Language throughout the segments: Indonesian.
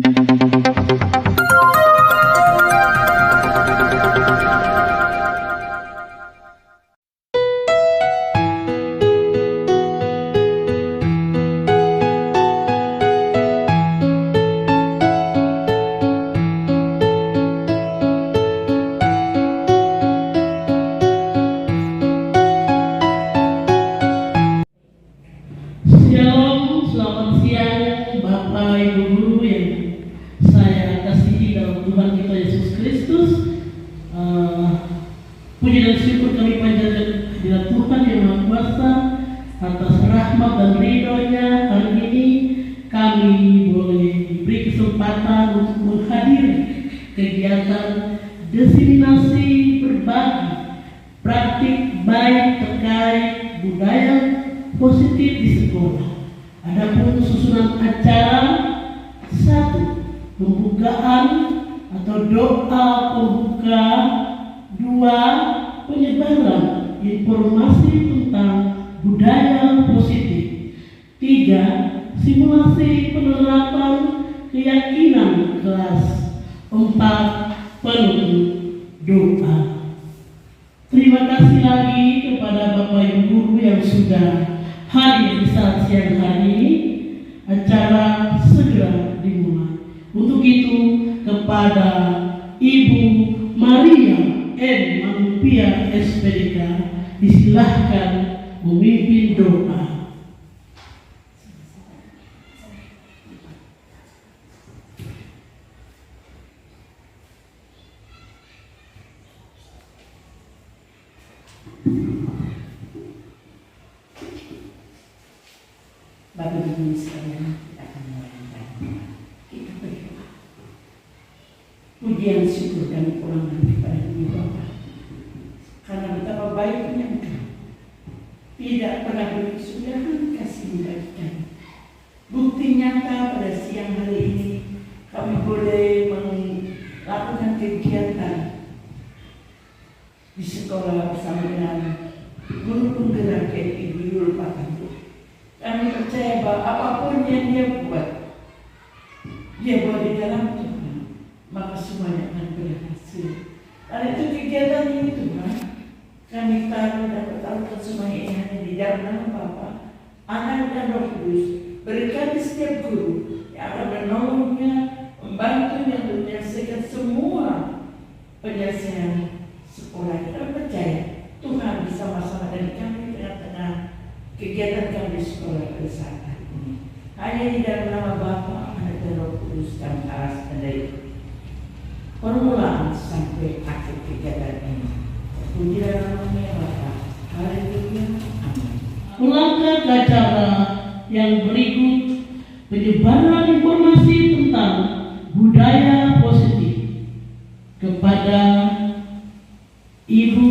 Shalom, selamat siang Bapak Ibu Guru yang saya kasihi dalam Tuhan kita Yesus Kristus. Puji dan syukur kami panjatkan kehadirat Tuhan yang Maha Kuasa atas rahmat dan ridho-Nya. Hari ini kami boleh diberi kesempatan untuk menghadiri kegiatan diseminasi berbagi praktik baik terkait budaya positif di sekolah. Adapun susunan acara: 1. Pembukaan atau doa pembuka. 2. Penyebaran informasi tentang budaya positif. 3. Simulasi penerapan keyakinan kelas. 4. Penutup doa. Terima kasih lagi kepada Bapak Ibu Guru yang sudah hadir di saat siang hari ini. Acara segera dimulai. Untuk itu, kepada Ibu Maria M. Mangupia SPDK disilahkan memimpin doa. Bapak Ibu sekalian, kita akan mulai. Kita berdoa. Pujian syukur kami kurangkan kepada Diri Bapa, karena betapa baiknya Engkau, tidak pernah berkesudahan kasih bagi kami. Bukti nyata pada siang hari ini kami boleh melakukan kegiatan di sekolah bersama dengan guru penggerak Ibu Yul Pakandu. Kami percaya bahwa apapun yang dia buat di dalam Tuhan, maka semuanya akan berhasil. Karena itu kegiatan ini Tuhan, kami taruh dan bertaruhkan semuanya ini hanya di dalam nama Bapa, Anak dan Roh Kudus. Berkati setiap guru yang akan menolongnya, membantu yang menyelesaikan semua penyelesaian sekolah. Kita percaya Tuhan bersama-sama dari kami tengah-tengah kegiatan kami di sekolah pada saat ini. Hanya di dalam nama Bapa, Anak dan Roh Kudus kami arahkan dari permulaan sampai akhir kegiatan ini. Pujilah nama-Nya Bapa. Haleluya. Amin. Melangkah ke acara yang berikut, penyebaran informasi tentang budaya positif. Kepada Ibu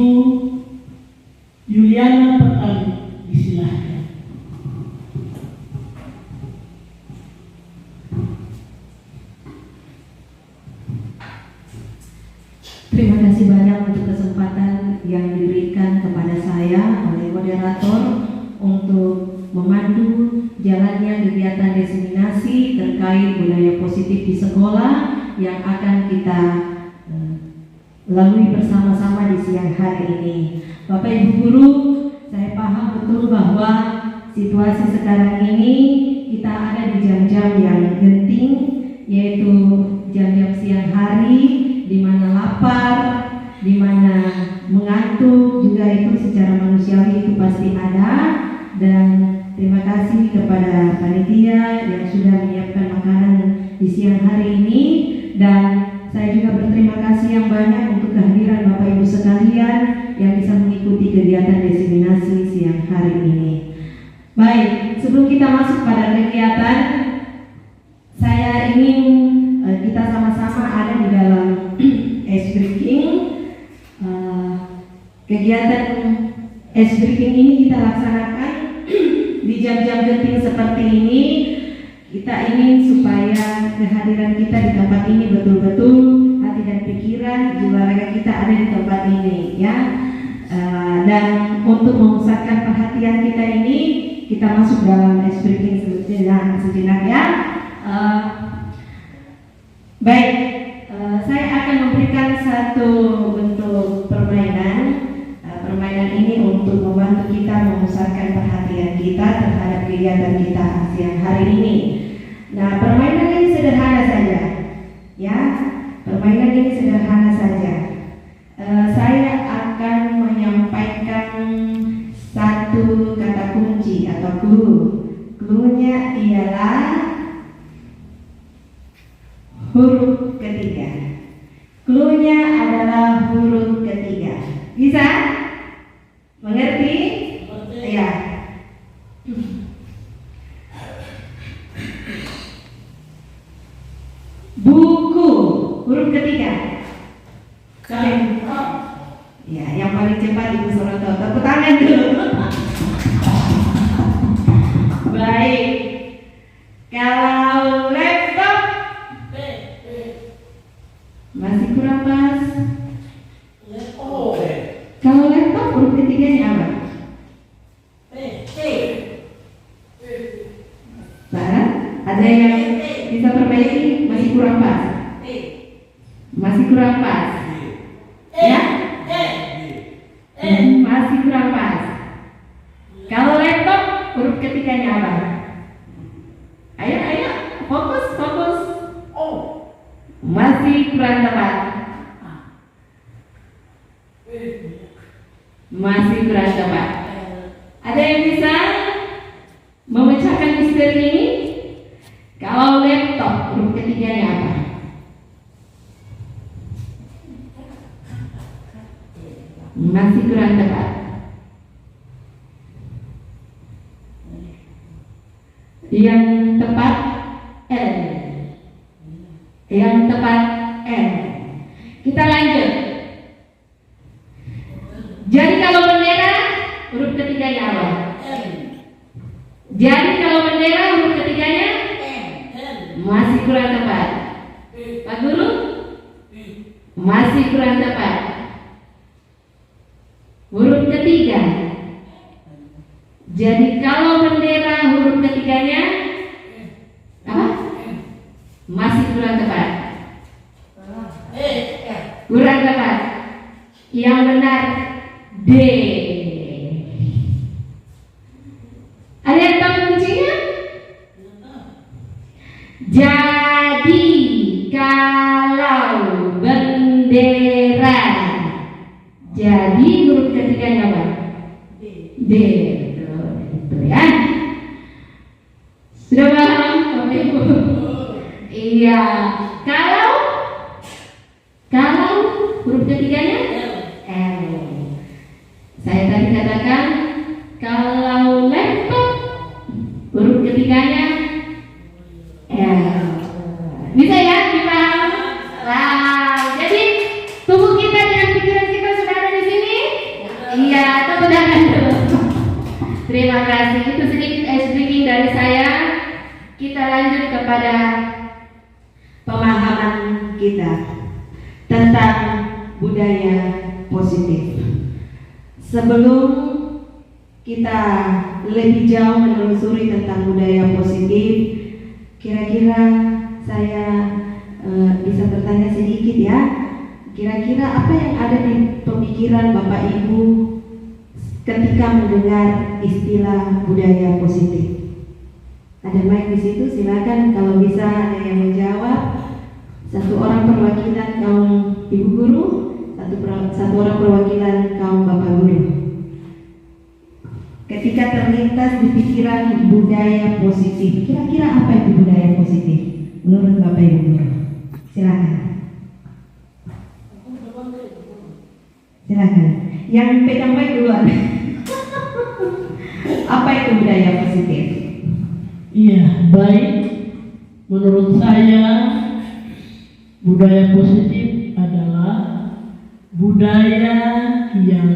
Yuliana Petani disilahkan. Terima kasih banyak untuk kesempatan yang diberikan kepada saya oleh moderator untuk memandu jalannya kegiatan diseminasi terkait budaya positif di sekolah yang akan kita lalui bersama-sama di siang hari ini. Bapak Ibu Guru, saya paham betul bahwa situasi sekarang ini kita ada di jam-jam yang genting, yaitu jam-jam siang hari, di mana lapar, di mana mengantuk juga itu secara manusiawi itu pasti ada. Dan terima kasih kepada panitia yang sudah menyiapkan makanan di siang hari ini, dan saya juga berterima kasih yang banyak untuk kehadiran Bapak Ibu sekalian yang bisa mengikuti kegiatan diseminasi siang hari ini. Baik, sebelum kita masuk pada kegiatan, saya ingin kita sama-sama ada di dalam ice breaking. Kegiatan ice breaking ini kita laksanakan di jam-jam genting seperti ini. Kita ingin supaya kehadiran kita di tempat ini betul-betul hati dan pikiran, jiwa raga kita ada di tempat ini, ya. Dan untuk memusatkan perhatian kita ini, kita masuk dalam ice breaking sejenak ya. Baik, saya akan memberikan satu bentuk permainan. Permainan ini untuk membantu kita memusatkan perhatian kita terhadap kegiatan kita siang hari ini. Nah, permainan ini sederhana saja, ya. Permainan ini sederhana saja. Saya akan menyampaikan satu kata kunci atau clue. Clue-nya ialah huruf ketiga. Clue-nya adalah huruf ketiga. Bisa? Mengerti? Ya. Buku, huruf ketiga. Ya, yang paling cepat Ibu Suroto. Tepuk tangan dulu. Baik. Kalau laptop masih kurang pas. Kalau laptop huruf ketiganya apa? Sarah, ada yang bisa perbaiki? Masih kurang pas. Masih kurang pas. Ya? Masih kurang pas. Kalau laptop huruf ketiganya apa? Ayo, fokus. Masih kurang tepat. Masih kurang tepat. Ada yang bisa memecahkan misteri ini? Kalau laptop huruf ketiganya apa? Masih kurang tepat. Yang tepat L. Yang tepat L. Kita lanjut. Jadi kalau bendera huruf ketiganya apa? Jadi kalau bendera huruf ketiganya masih kurang tepat. Pak Guru? Masih kurang tepat. Huruf ketiga. Jadi kalau bendera huruf ketiganya apa? Masih kurang tepat. Kurang tepat. Yang benar D. Ada yang tahu kuncinya? Jadi kalau bendera, jadi huruf ketiganya apa? D. Itu ya. Sudah paham, Bapak Ibu? Iya. Kalau huruf ketiganya L. Saya tadi katakan kalau laptop huruf ketiganya L. Bisa ya, dipaham? Wow, jadi tubuh kita dan pikiran kita sudah ada di sini? Iya, tepuk tangan dulu. Terima kasih. Itu sedikit speaking dari saya. Kita lanjut kepada pemahaman kita tentang budaya positif. Sebelum kita lebih jauh menelusuri tentang budaya positif, kira-kira saya bisa bertanya sedikit ya. Kira-kira apa yang ada di pemikiran Bapak Ibu ketika mendengar istilah budaya positif? Ada mic di situ, silakan kalau bisa ada yang menjawab. Satu orang perwakilan kaum ibu guru, satu orang perwakilan kaum bapak guru. Ketika terlintas di pikiran budaya positif, kira-kira apa itu budaya positif menurut Bapak Ibu guru? Silakan. Silakan. Yang pegang mic duluan. Apa itu budaya positif? Iya, baik. Menurut saya budaya positif adalah budaya yang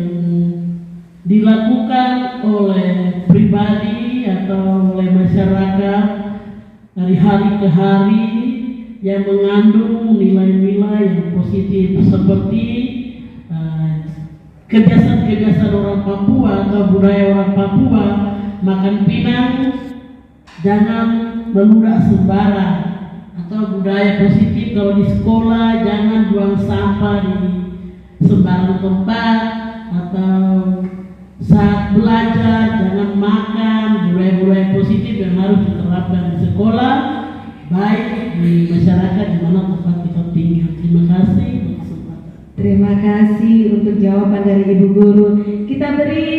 dilakukan oleh pribadi atau oleh masyarakat dari hari ke hari yang mengandung nilai-nilai yang positif seperti kebiasaan-kebiasaan orang Papua atau budaya orang Papua, makan pinang jangan meludak sembarang atau budaya positif kalau di sekolah jangan buang sampah di sembarang tempat, atau saat belajar jangan makan. Budaya-budaya positif yang harus diterapkan di sekolah, baik di masyarakat di mana tempat kita tinggal. Terima kasih untuk kesempatan. Terima kasih untuk jawaban dari Ibu Guru. Kita beri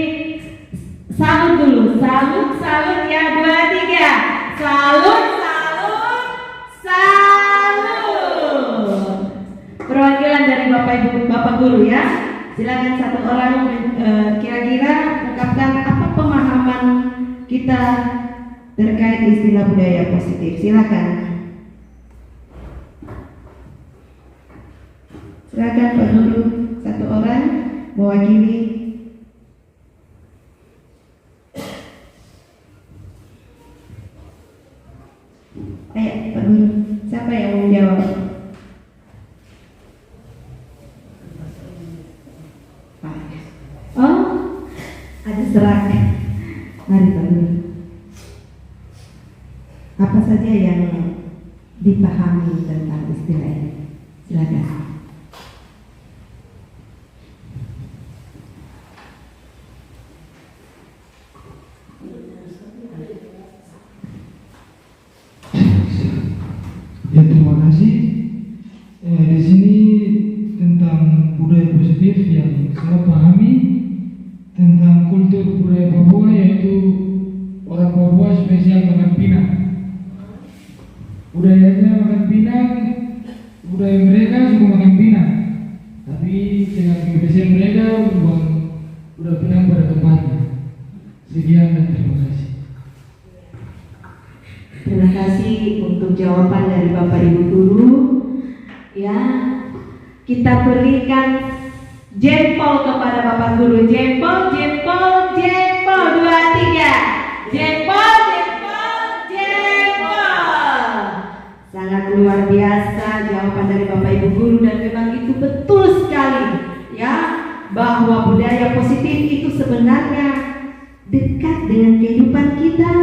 salut dulu, salut ya, 2, 3, salut. Perwakilan dari Bapak Guru ya. Silakan satu orang kira-kira ungkapkan apa pemahaman kita terkait istilah budaya positif. Silakan. Silakan Pak Guru, satu orang mewakili. Ayo Pak Guru, siapa yang mau menjawab? Oh, ada serak. Mari Pak Guru. Apa saja yang dipahami tentang istilah ini? Silakan. Ya, terima kasih. Di sini tentang budaya positif yang saya pahami tentang kultur budaya Papua, yaitu orang Papua spesial makan pinang. Budayanya makan pinang, budaya mereka suka makan pinang, tapi dengan kebiasaan mereka membuang budaya pinang pada tempatnya. Sekian dan terima kasih. Terima kasih untuk jawaban dari Bapak Ibu Guru. Ya, kita berikan jempol kepada Bapak Guru. Jempol, 2, 3. Jempol. Sangat luar biasa jawaban dari Bapak Ibu Guru, dan memang itu betul sekali ya, bahwa budaya positif itu sebenarnya dekat dengan kehidupan kita.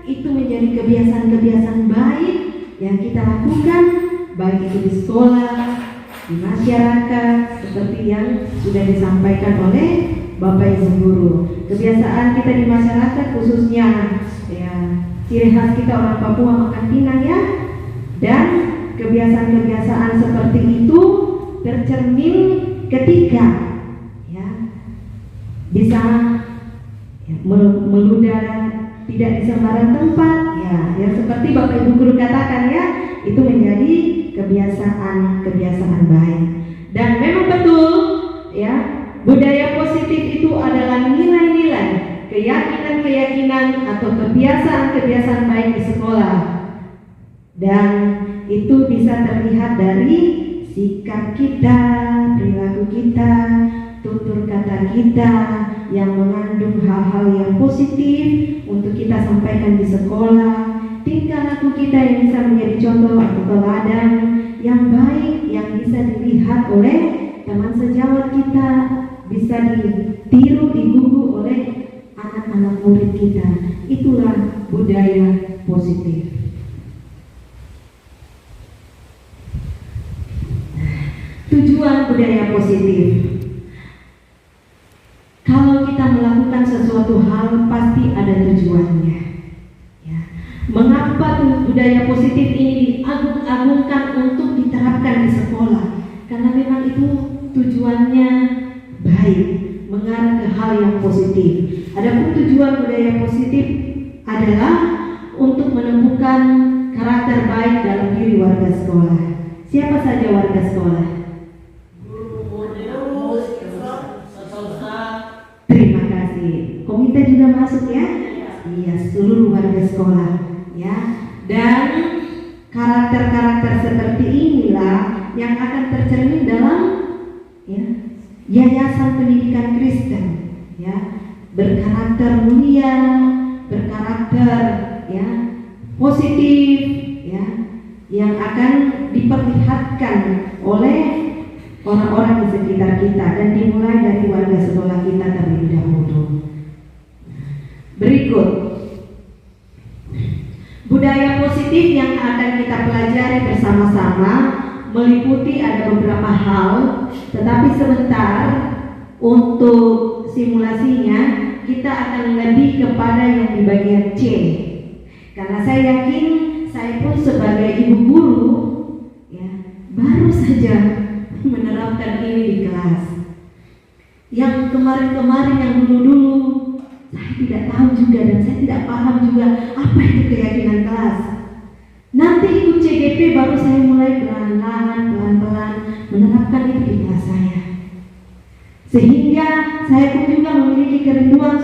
Itu menjadi kebiasaan-kebiasaan baik yang kita lakukan, baik itu di sekolah, di masyarakat, seperti yang sudah disampaikan oleh Bapak Ibu Guru. Kebiasaan kita di masyarakat khususnya ya, ciri khas kita orang Papua makan pinang ya, dan kebiasaan-kebiasaan seperti itu tercermin ketika ya bisa ya, meludah tidak di sembarang tempat ya, yang seperti Bapak Ibu Guru katakan ya, itu menjadi kebiasaan baik. Dan memang betul ya, budaya positif itu adalah nilai-nilai, keyakinan atau kebiasaan baik di sekolah, dan itu bisa terlihat dari sikap kita, perilaku kita, tutur kata kita yang mengandung hal-hal yang positif untuk kita sampaikan di sekolah, tingkah laku kita yang bisa menjadi contoh atau teladan yang baik yang bisa dilihat oleh teman sejawat kita, bisa ditiru, digugu oleh anak-anak murid kita. Itulah budaya positif. Tujuan budaya positif. Kalau kita melakukan sesuatu hal pasti ada tujuannya. Ya. Mengapa budaya positif ini diagung-agungkan untuk diterapkan di sekolah? Karena memang itu tujuannya baik, mengarah ke hal yang positif. Adapun tujuan budaya positif adalah untuk menemukan karakter baik dalam diri warga sekolah. Siapa saja warga sekolah? Terima kasih. Komite juga masuk ya? Iya, seluruh warga sekolah ya. Dan karakter-karakter seperti inilah yang akan tercermin dalam ya, yayasan pendidikan Kristen ya, berkarakter mulia, berkarakter ya, positif ya, yang akan diperlihatkan oleh orang-orang di sekitar kita, dan dimulai dari warga sekolah kita terlebih dahulu. Berikut, Budaya positif yang akan kita pelajari bersama-sama meliputi ada beberapa hal, tetapi sebentar untuk simulasinya kita akan lebih kepada yang di bagian C. Karena saya yakin saya pun sebagai ibu guru ya, baru saja menerapkan ini di kelas. Yang kemarin-kemarin, yang dulu-dulu saya tidak tahu juga dan saya tidak paham juga apa itu keyakinan kelas. Nanti ikut CGP baru saya mulai pelan-pelan menerapkan itu di kelas saya. Sehingga saya pun juga memiliki kerinduan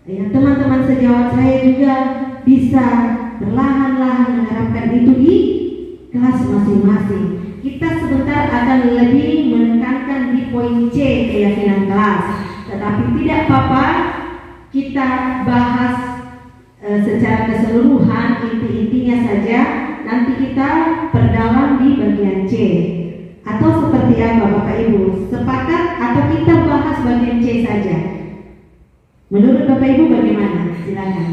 ya, teman-teman sejawat saya juga bisa perlahan-lahan menerapkan itu di kelas masing-masing. Kita sebentar akan lebih menekankan di poin C, keyakinan kelas. Tetapi tidak apa-apa, kita bahas secara keseluruhan, inti-intinya saja. Nanti kita perdalam di bagian C. Atau seperti apa Bapak Ibu? Sepakat atau kita bahas bagian C saja? Menurut Bapak Ibu bagaimana? Silakan.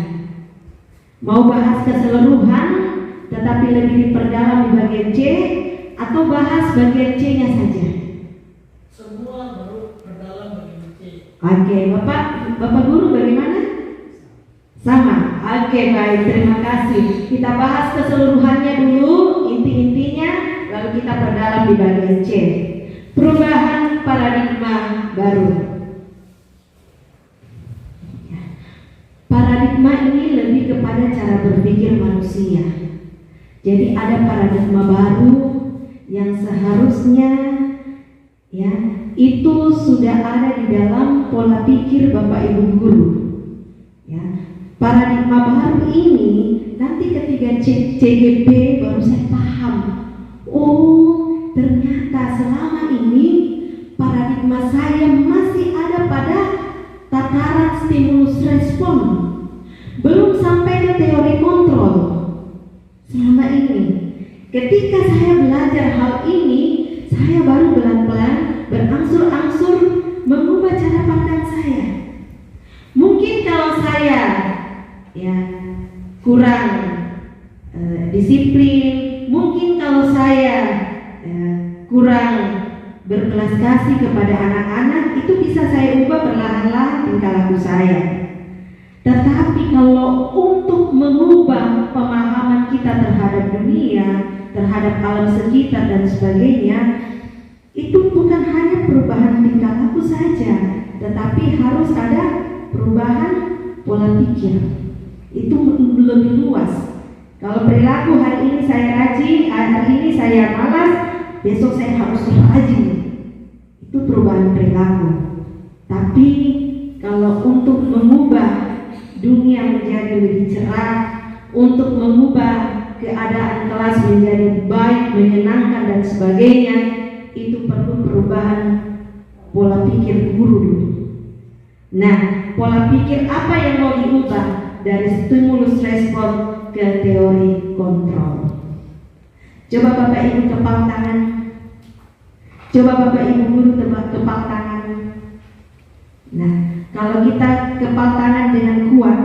Mau bahas keseluruhan tetapi lebih diperdalam di bagian C, atau bahas bagian C-nya saja? Semua baru perdalam bagian C. Oke, Bapak Guru bagaimana? Sama. Oke, baik, terima kasih. Kita bahas keseluruhannya dulu, inti-intinya, lalu kita perdalam di bagian C. Perubahan paradigma baru. Paradigma ini lebih kepada cara berpikir manusia. Jadi ada paradigma baru yang seharusnya ya itu sudah ada di dalam pola pikir Bapak Ibu guru. Ya, paradigma baru ini nanti ketika CGP baru saya paham. Oh, ternyata selama ini paradigma saya masih ada pada tataran stimulus respon, belum sampai ke teori kontrol. Selama ini, ketika saya belajar hal ini, saya baru pelan-pelan berangsur-angsur mengubah cara pandang saya. Mungkin kalau saya ya kurang disiplin, mungkin kalau saya kurang berbelas kasih kepada anak-anak, itu bisa saya ubah perlahan-lahan tingkah laku saya. Tetapi kalau untuk mengubah pemahaman kita terhadap dunia, terhadap alam sekitar dan sebagainya, itu bukan hanya perubahan tingkah laku saja, tetapi harus ada perubahan pola pikir. Itu lebih luas. Kalau perilaku hari ini saya rajin, hari ini saya malas, besok saya harus rajin. Itu perubahan perilaku. Tapi kalau untuk mengubah dunia menjadi lebih cerah, untuk mengubah keadaan kelas menjadi baik, menyenangkan dan sebagainya, itu perlu perubahan pola pikir guru dulu. Nah, pola pikir apa yang mau diubah dari stimulus respon ke teori kontrol? Coba Bapak Ibu kepal tangan. Coba Bapak Ibu guru kepal tangan. Nah, kalau kita kepal tangan dengan kuat,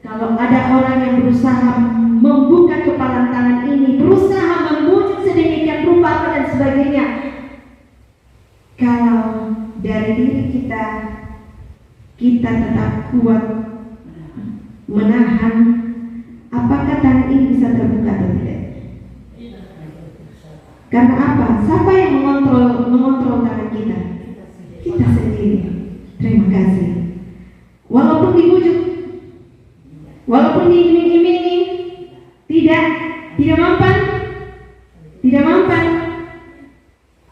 kalau ada orang yang berusaha membuka kepalan tangan ini, berusaha membujuk sedemikian rupa dan sebagainya, kalau dari diri kita tetap kuat menahan, apakah tangan ini bisa terbuka atau tidak? Karena apa? Siapa yang mengontrol tangan kita? Kita sendiri. Terima kasih. Walaupun dibujuk, walaupun diiming-imingi, tidak mempan.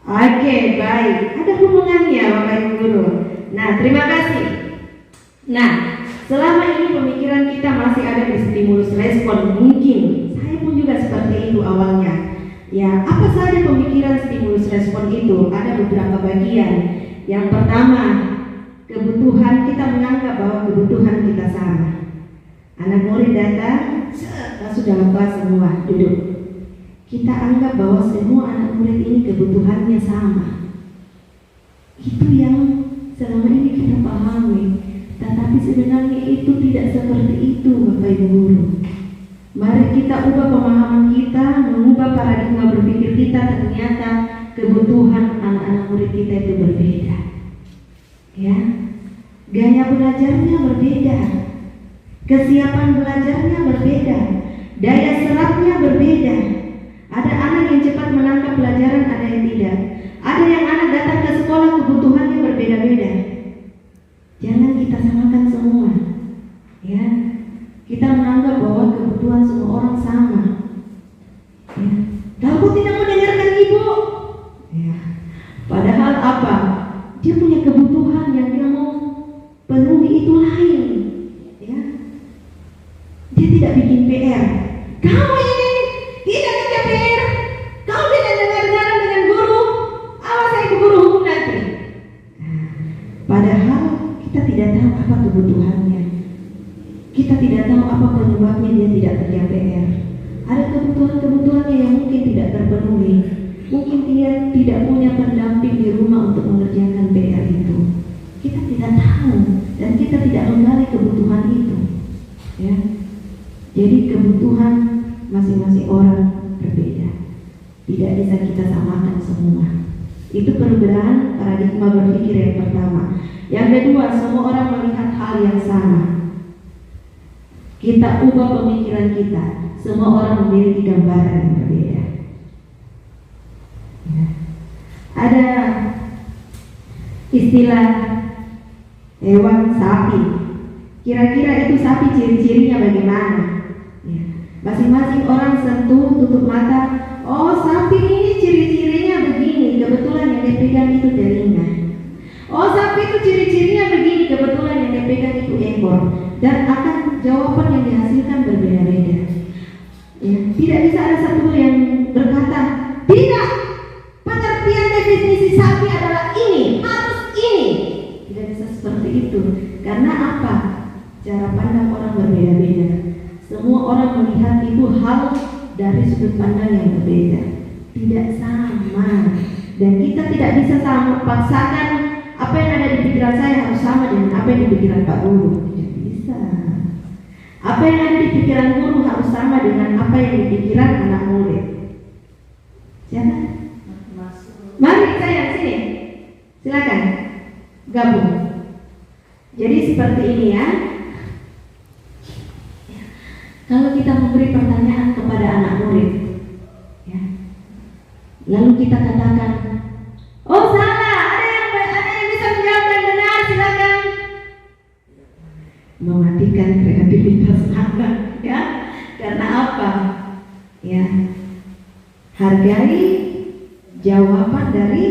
Oke, baik. Ada hubungannya Bapak Ibu guru. Nah, terima kasih. Nah, selama ini pemikiran kita masih ada di stimulus respon. Mungkin saya pun juga seperti itu awalnya. Ya, apa saja pemikiran stimulus respon itu? Ada beberapa bagian. Yang pertama, kebutuhan, kita menganggap bahwa kebutuhan kita sama. Anak murid datang, masuk dalam kelas semua, duduk. Kita anggap bahwa semua anak murid ini kebutuhannya sama. Itu yang selama ini kita pahami. Tetapi sebenarnya itu tidak seperti itu Bapak Ibu guru. Mari kita ubah pemahaman kita, mengubah paradigma berpikir kita. Ternyata kebutuhan anak-anak murid kita itu berbeda. Ya, gaya belajarnya berbeda, kesiapan belajarnya berbeda, daya serapnya berbeda. Ada anak yang cepat menangkap pelajaran, ada yang tidak. Ada yang anak datang ke sekolah kebutuhannya berbeda-beda. Jangan kita samakan semua. Ya, kita menganggap bahwa kebutuhan semua orang sama. Ya, kamu tidak mendengarkan ibu. Ya, padahal apa? Dia punya kebutuhan yang dia mau penuhi itu lain. Ya, dia tidak bikin PR. Kamu ini tidak kerja PR. Kau tidak dengar-dengar dengan guru. Awas saya ke guru hukum nanti. Nah, padahal kita tidak tahu apa kebutuhannya. Kita tidak tahu apa penyebabnya dia tidak kerja PR. Ada kebutuhan-kebutuhannya yang mungkin tidak terpenuhi. Mungkin dia tidak punya pendamping di rumah untuk mengerjakan PR itu. Kita tidak tahu dan kita tidak menggali kebutuhan itu. Ya, jadi kebutuhan masing-masing orang berbeda. Tidak bisa kita samakan semua. Itu perubahan paradigma berpikir yang pertama. Yang kedua, semua orang melihat hal yang sama. Kita ubah pemikiran kita. Semua orang memiliki gambaran yang berbeda. Ya. Ada istilah hewan sapi. Kira-kira itu sapi ciri-cirinya bagaimana? Ya. Masing-masing orang sentuh, tutup mata. Oh, sapi ini ciri-cirinya begini. Kebetulan yang dipegang itu telinga. Oh, sapi itu ciri-cirinya begini. Kebetulan yang dipegang itu ekor. Dan akan jawaban yang dihasilkan berbeda-beda. Ya, tidak bisa ada satu yang berkata, tidak, pengertian definisi sapi adalah ini, harus ini. Tidak bisa seperti itu. Karena apa? Cara pandang orang berbeda-beda. Semua orang melihat itu hal dari sudut pandang yang berbeda. Tidak sama. Dan kita tidak bisa sama paksakan apa yang ada di pikiran saya harus sama dengan apa yang di pikiran Pak Guru. Tidak bisa. Apa yang ada di pikiran guru harus sama dengan apa yang di pikiran anak murid. Siapa? Mari saya sini. Silakan gabung. Jadi seperti ini ya. Kalau kita memberi pertanyaan kepada anak murid, ya, lalu kita katakan, oh salah, ada yang bisa menjawab dan benar, silakan. Mematikan kreativitas anak, ya. Karena apa? Ya, hargai jawaban dari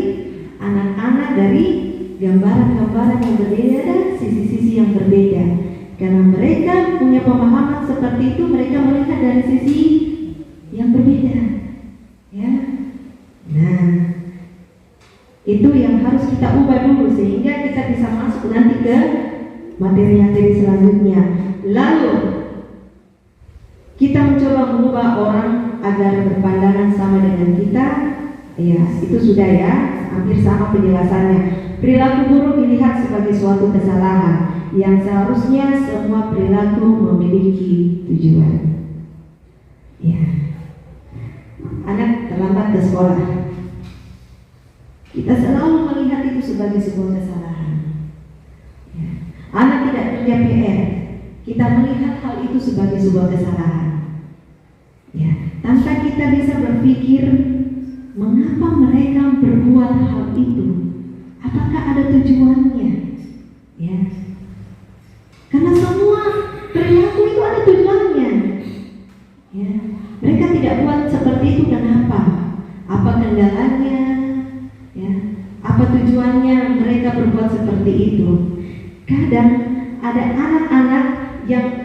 anak-anak dari gambaran-gambaran yang berbeda dan sisi-sisi yang berbeda. Karena mereka punya pemahaman seperti itu, mereka melihat dari sisi yang berbeda. Ya. Nah, itu yang harus kita ubah dulu sehingga kita bisa masuk nanti ke materi-materi selanjutnya. Lalu kita mencoba mengubah orang agar berpandangan sama dengan kita. Ya, itu sudah ya, hampir sama penjelasannya. Perilaku buruk dilihat sebagai suatu kesalahan yang seharusnya semua perilaku memiliki tujuan. Ya, anak terlambat ke sekolah. Kita selalu melihat itu sebagai sebuah kesalahan. Ya. Anak tidak kerja PR. Kita melihat hal itu sebagai sebuah kesalahan. Ya, tanpa kita bisa berpikir mengapa mereka berbuat hal itu. Apakah ada tujuannya? Ya. Karena semua perilaku itu ada tujuannya. Ya. Mereka tidak buat seperti itu kenapa? Apa kendalanya? Ya. Apa tujuannya mereka berbuat seperti itu? Kadang ada anak-anak yang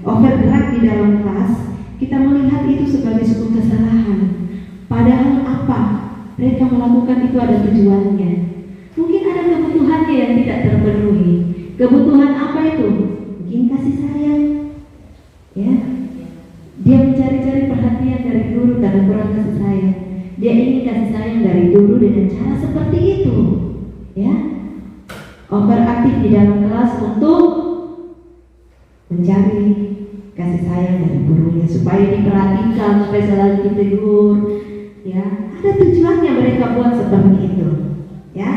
overgerak di dalam kelas. Kita melihat itu sebagai sebuah kesalahan. Padahal apa? Mereka melakukan itu ada tujuannya. Mungkin ada kebutuhannya yang tidak terpenuhi. Kebutuhan apa itu? Mungkin kasih sayang. Ya. Dia mencari-cari perhatian dari guru karena kurang kasih sayang. Dia ingin kasih sayang dari guru dengan cara seperti itu. Ya. Overaktif di dalam kelas untuk mencari kasih kasih sayang dari gurunya, supaya diperhatikan, supaya selalu ditegur. Ya, ada tujuannya mereka buat seperti itu. Ya,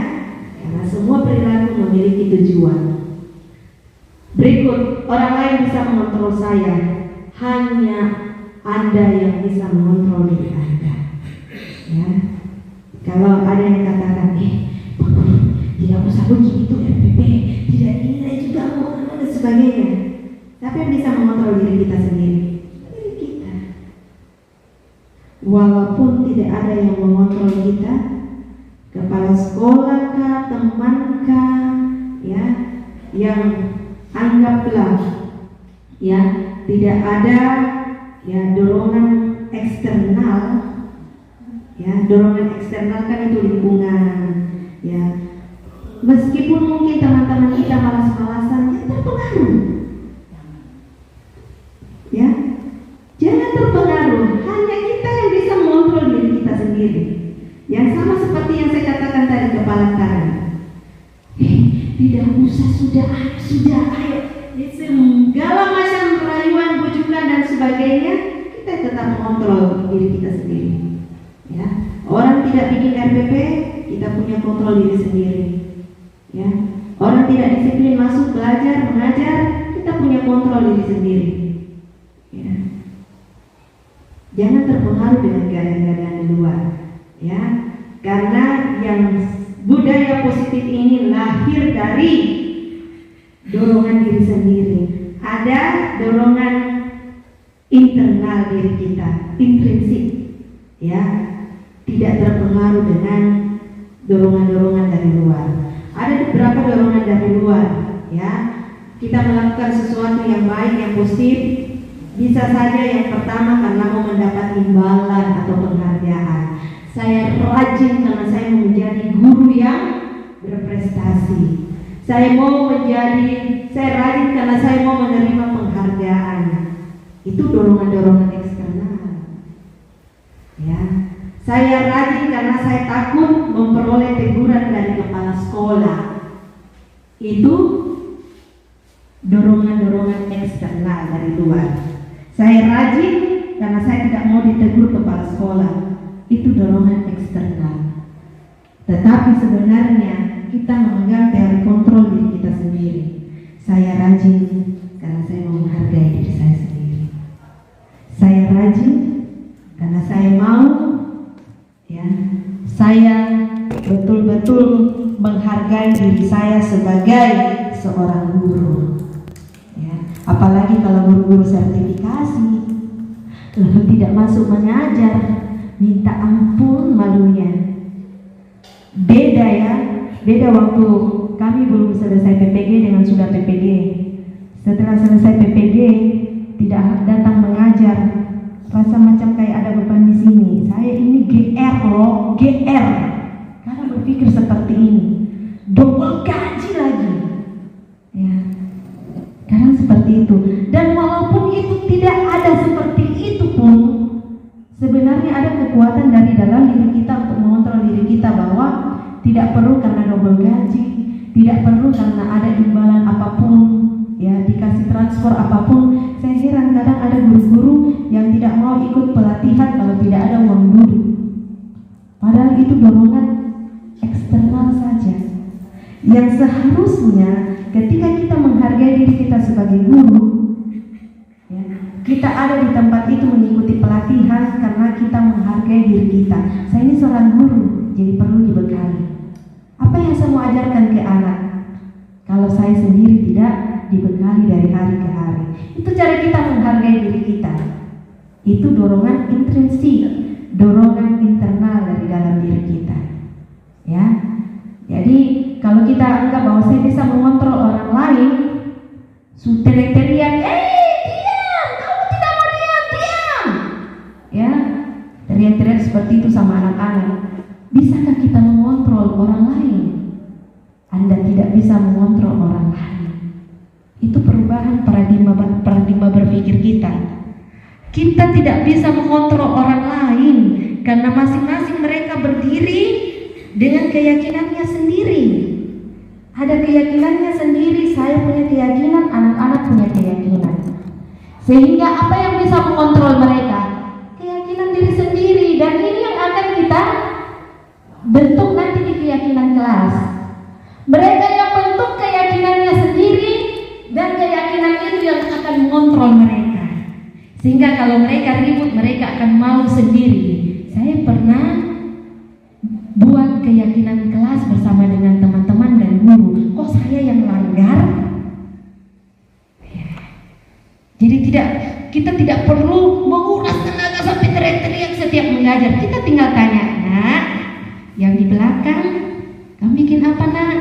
karena semua perilaku memiliki tujuan. Berikut, orang lain bisa mengontrol saya, hanya Anda yang bisa mengontrol diri Anda. Ya, kalau ada yang katakan, tidak usah begitu RPP, tidak nilai juga dan sebagainya. Tapi yang bisa mengontrol diri kita sendiri, diri kita. Walaupun tidak ada yang mengontrol kita, kepala sekolah kah, teman kah, ya, yang anggaplah ya tidak ada ya dorongan eksternal. Ya, dorongan eksternal kan itu lingkungan. Ya, meskipun mungkin teman-teman kita malas-malasan, ya terpengaruh. Ya, jangan terpengaruh. Hanya kita yang bisa mengontrol diri kita sendiri. Yang sama seperti yang saya katakan tadi, kepala tangan. Tidak usah, sudah ayo. Segala macam rayuan, bujukan dan sebagainya, kita tetap mengontrol diri kita sendiri. Ya, orang tidak bikin RPP, kita punya kontrol diri sendiri. Ya, orang tidak disiplin masuk belajar, mengajar, kita punya kontrol diri sendiri. Ya, jangan terpengaruh dengan keadaan-keadaan di luar. Ya, karena yang budaya positif ini lahir dari dorongan diri sendiri. Ada dorongan internal diri kita, intrinsik, ya, tidak terpengaruh dengan dorongan-dorongan dari luar. Ada beberapa dorongan dari luar, ya. Kita melakukan sesuatu yang baik, yang positif, bisa saja yang pertama karena mau mendapat imbalan atau penghargaan. Saya rajin karena saya mau menjadi guru yang berprestasi. Saya rajin karena saya mau menerima penghargaan. Itu dorongan-dorongan eksternal. Ya, saya rajin karena saya takut memperoleh teguran dari kepala sekolah. Itu dorongan-dorongan eksternal dari luar. Saya rajin karena saya tidak mau ditegur kepala sekolah. Itu dorongan eksternal. Tetapi sebenarnya kita memegang teori kontrol diri kita sendiri. Saya rajin karena saya mau menghargai diri saya sendiri. Saya rajin karena saya mau, ya, saya betul-betul menghargai diri saya sebagai seorang guru. Ya, apalagi kalau guru-guru sertifikasi, lalu tidak masuk mengajar, minta ampun malunya. Beda ya, beda waktu kami belum selesai PPG dengan sudah PPG. Setelah selesai PPG, tidak datang mengajar, rasa macam kayak ada beban di sini. Saya ini GR loh, GR. Karena berpikir seperti ini, double gaji lagi. Ya, karena seperti itu. Dan walaupun itu tidak ada seperti itu pun, sebenarnya ada kekuatan dari dalam diri kita untuk mengontrol diri kita bahwa tidak perlu karena double gaji, tidak perlu karena ada imbalan apapun, ya, dikasih transfer apapun. Saya heran kadang ada guru-guru yang tidak mau ikut pelatihan kalau tidak ada uang guru. Padahal itu dorongan eksternal saja. Yang seharusnya ketika kita menghargai diri kita sebagai guru, ya, kita ada di tempat itu mengikuti pelatihan karena kita menghargai diri kita. Saya ini seorang guru, jadi perlu dibekali. Apa yang saya mau ajarkan ke anak kalau saya sendiri tidak dibekali dari hari ke hari? Itu cara kita menghargai diri kita. Itu dorongan intrinsik, dorongan internal dari dalam diri kita. Ya, jadi kalau kita anggap bahwa saya bisa mengontrol orang lain, teriak-teriak, diam, kamu tidak mau diam. Ya, teriak-teriak seperti itu sama anak-anak. Bisakah kita mengontrol orang lain? Anda tidak bisa mengontrol orang lain. Itu perubahan paradigma berpikir kita. Kita tidak bisa mengontrol orang lain karena masing-masing mereka berdiri dengan keyakinannya sendiri. Ada keyakinannya sendiri, saya punya keyakinan, anak-anak punya keyakinan. Sehingga apa yang bisa mengontrol mereka? Keyakinan diri sendiri, dan ini yang akan kita bentuk nanti di keyakinan kelas. Mereka yang bentuk keyakinannya sendiri, dan keyakinan itu yang akan mengontrol mereka. Sehingga kalau mereka ribut, mereka akan mau sendiri. Saya pernah buat keyakinan kelas bersama dengan teman-teman dan guru. Kok saya yang langgar? Jadi kita tidak perlu menguras tenaga sampai teriak-teriak setiap mengajar. Kita tinggal tanya, nak, yang di belakang kamu bikin apa, nak?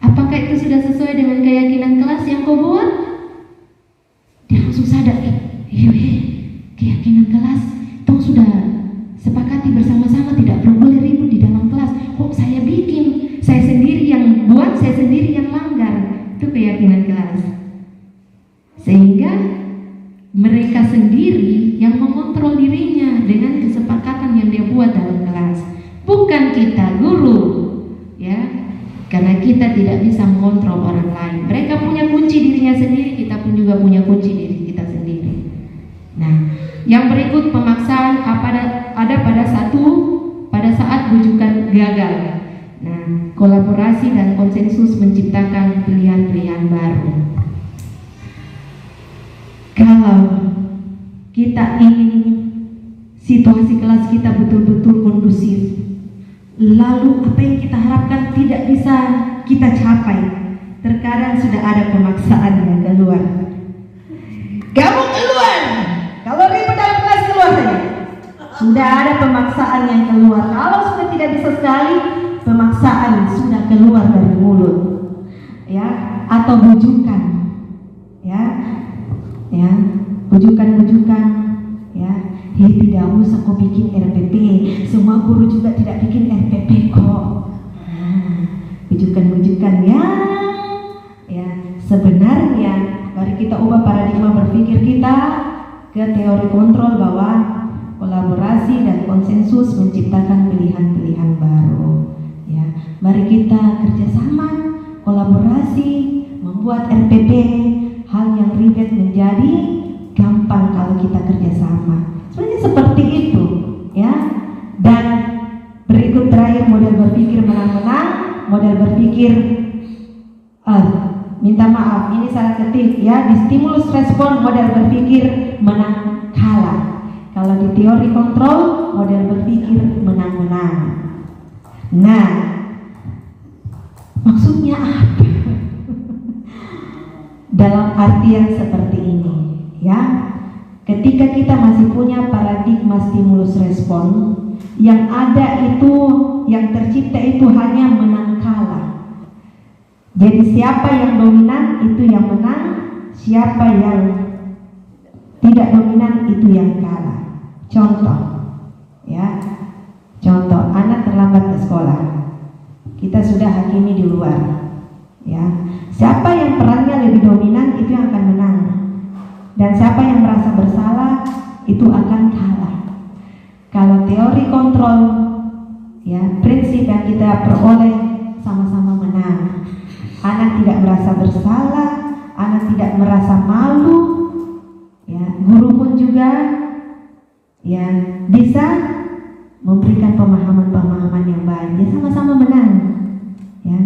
Apakah itu sudah sesuai dengan keyakinan kelas yang kau buat? Dia langsung sadar, iya, keyakinan kelas toh sudah sepakati bersama-sama, tidak boleh ribut di dalam kelas. Kok saya bikin, saya sendiri yang buat, saya sendiri yang langgar. Itu keyakinan kelas. Sehingga mereka sendiri yang mengontrol dirinya dengan kesepakatan yang dia buat dalam kelas, bukan kita guru, ya, karena kita tidak bisa mengontrol orang lain. Mereka punya kunci dirinya sendiri, kita pun juga punya kunci diri kita sendiri. Nah, yang berikut pemaksaan ada pada saat bujukan gagal. Nah, kolaborasi dan konsensus menciptakan pilihan-pilihan baru. Kalau kita ingin situasi kelas kita betul-betul kondusif, lalu apa yang kita harapkan tidak bisa kita capai, terkadang sudah ada pemaksaan yang keluar. Kamu keluar, kalau ribut dalam kelas keluar saja. Sudah ada pemaksaan yang keluar. Kalau sudah tidak bisa sekali, pemaksaan sudah keluar dari mulut, ya, atau bujukan, ya, bujukan, ya. Tidak usah kau bikin RPP, semua guru juga tidak bikin RPP kok. Bujukan, ya. Sebenarnya mari kita ubah paradigma berpikir kita ke teori kontrol bahwa kolaborasi dan konsensus menciptakan pilihan-pilihan baru. Ya, mari kita kerjasama, kolaborasi, membuat RPP, hal yang ribet menjadi gampang kalau kita kerjasama. Sebenarnya seperti itu, ya. Dan berikut terakhir model berpikir menang-menang, model berpikir minta maaf, ini salah ketik, ya. Di stimulus respon model berpikir menang kalah. Kalau di teori kontrol model berpikir menang-menang. Nah, maksudnya apa? Dalam artian seperti ini, ya. Ketika kita masih punya paradigma stimulus respon, yang ada itu, yang tercipta itu hanya menang kalah. Jadi siapa yang dominan itu yang menang, siapa yang tidak dominan itu yang kalah. Contoh, ya, contoh anak terlambat ke sekolah, kita sudah hakimi di luar, ya. Siapa yang perannya lebih dominan itu yang akan menang, dan siapa yang merasa bersalah itu akan kalah. Kalau teori kontrol, ya, prinsip yang kita peroleh sama-sama menang. Anak tidak merasa bersalah, anak tidak merasa malu, ya, guru pun juga, ya, bisa memberikan pemahaman-pemahaman yang baik. Ya, sama-sama menang, ya,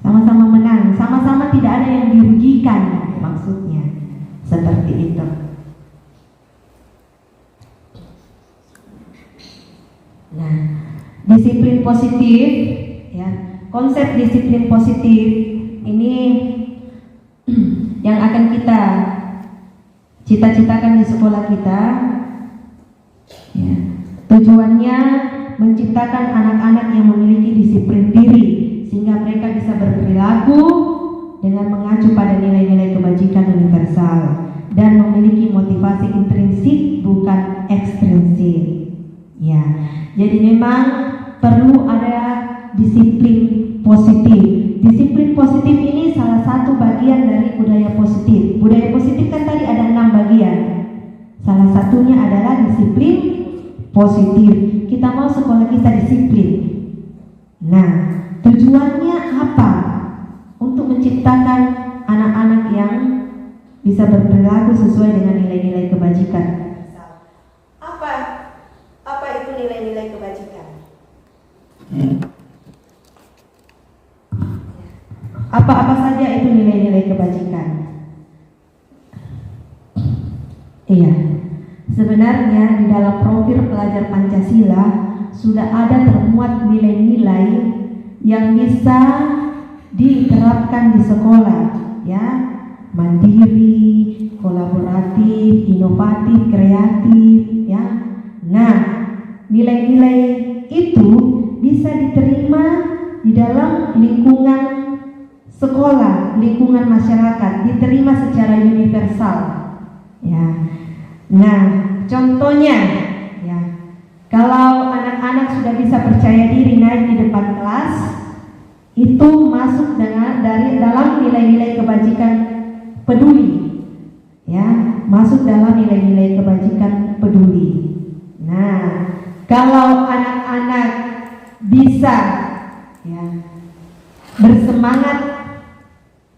sama-sama menang, sama-sama tidak ada yang dirugikan, maksudnya seperti itu. Nah, disiplin positif, ya, konsep disiplin positif ini yang akan kita cita-citakan di sekolah kita, ya. Tujuannya menciptakan anak-anak yang memiliki disiplin diri sehingga mereka bisa berperilaku dengan mengacu pada nilai-nilai kebajikan universal dan memiliki motivasi intrinsik bukan ekstrinsik. Ya, jadi memang perlu ada disiplin positif. Disiplin positif ini salah satu bagian dari budaya positif. Budaya positif kan tadi ada 6 bagian. Salah satunya adalah disiplin positif. Kita mau sekolah kita disiplin. Nah, tujuannya apa? Untuk menciptakan anak-anak yang bisa berperilaku sesuai dengan nilai-nilai kebajikan. Apa itu nilai-nilai kebajikan? Apa-apa saja itu nilai-nilai kebajikan? Iya, sebenarnya di dalam profil pelajar Pancasila sudah ada termuat nilai-nilai yang bisa diterapkan di sekolah, ya, mandiri, kolaboratif, inovatif, kreatif, ya. Nah, nilai-nilai itu bisa diterima di dalam lingkungan sekolah, lingkungan masyarakat, diterima secara universal, ya. Nah, contohnya, ya, kalau anak-anak sudah bisa percaya diri naik di depan kelas, itu masuk dari dalam nilai-nilai kebajikan peduli, ya, masuk dalam nilai-nilai kebajikan peduli. Nah, kalau anak-anak bisa, ya, bersemangat,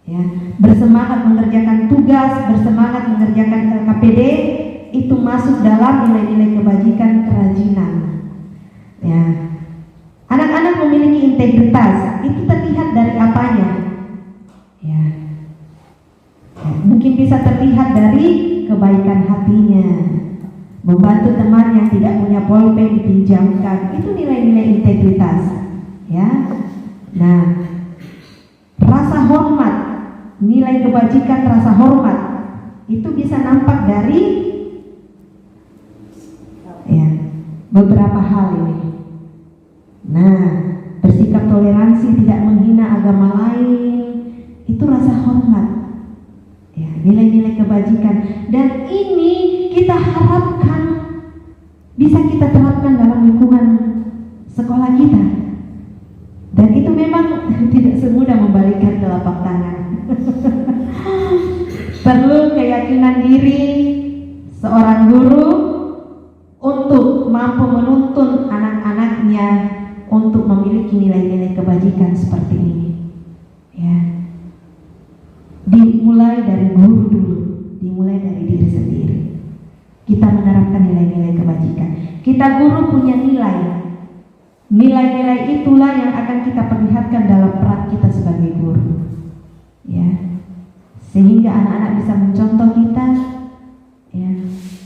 ya, bersemangat mengerjakan tugas, bersemangat mengerjakan LKPD, itu masuk dalam nilai-nilai kebajikan kerajinan, ya. Anak-anak memiliki integritas, itu terlihat dari apanya, ya. Mungkin bisa terlihat dari kebaikan hatinya, membantu teman yang tidak punya pulpen dipinjamkan, itu nilai-nilai integritas, ya. Nah, rasa hormat, nilai kebajikan rasa hormat itu bisa nampak dari, ya, beberapa hal ini. Nah, bersikap toleransi, tidak menghina agama lain, itu rasa hormat, ya, nilai-nilai kebajikan. Dan ini kita harapkan bisa kita terapkan dalam lingkungan sekolah kita. Dan itu memang tidak semudah membalikkan telapak tangan. Perlu keyakinan diri seorang guru untuk mampu menuntun anak-anaknya untuk memiliki nilai-nilai kebajikan seperti ini, ya. Dimulai dari guru dulu, dimulai dari diri sendiri. Kita menerapkan nilai-nilai kebajikan. Kita guru punya nilai. Nilai-nilai itulah yang akan kita perlihatkan dalam peran kita sebagai guru, ya. Sehingga anak-anak bisa mencontoh kita, ya,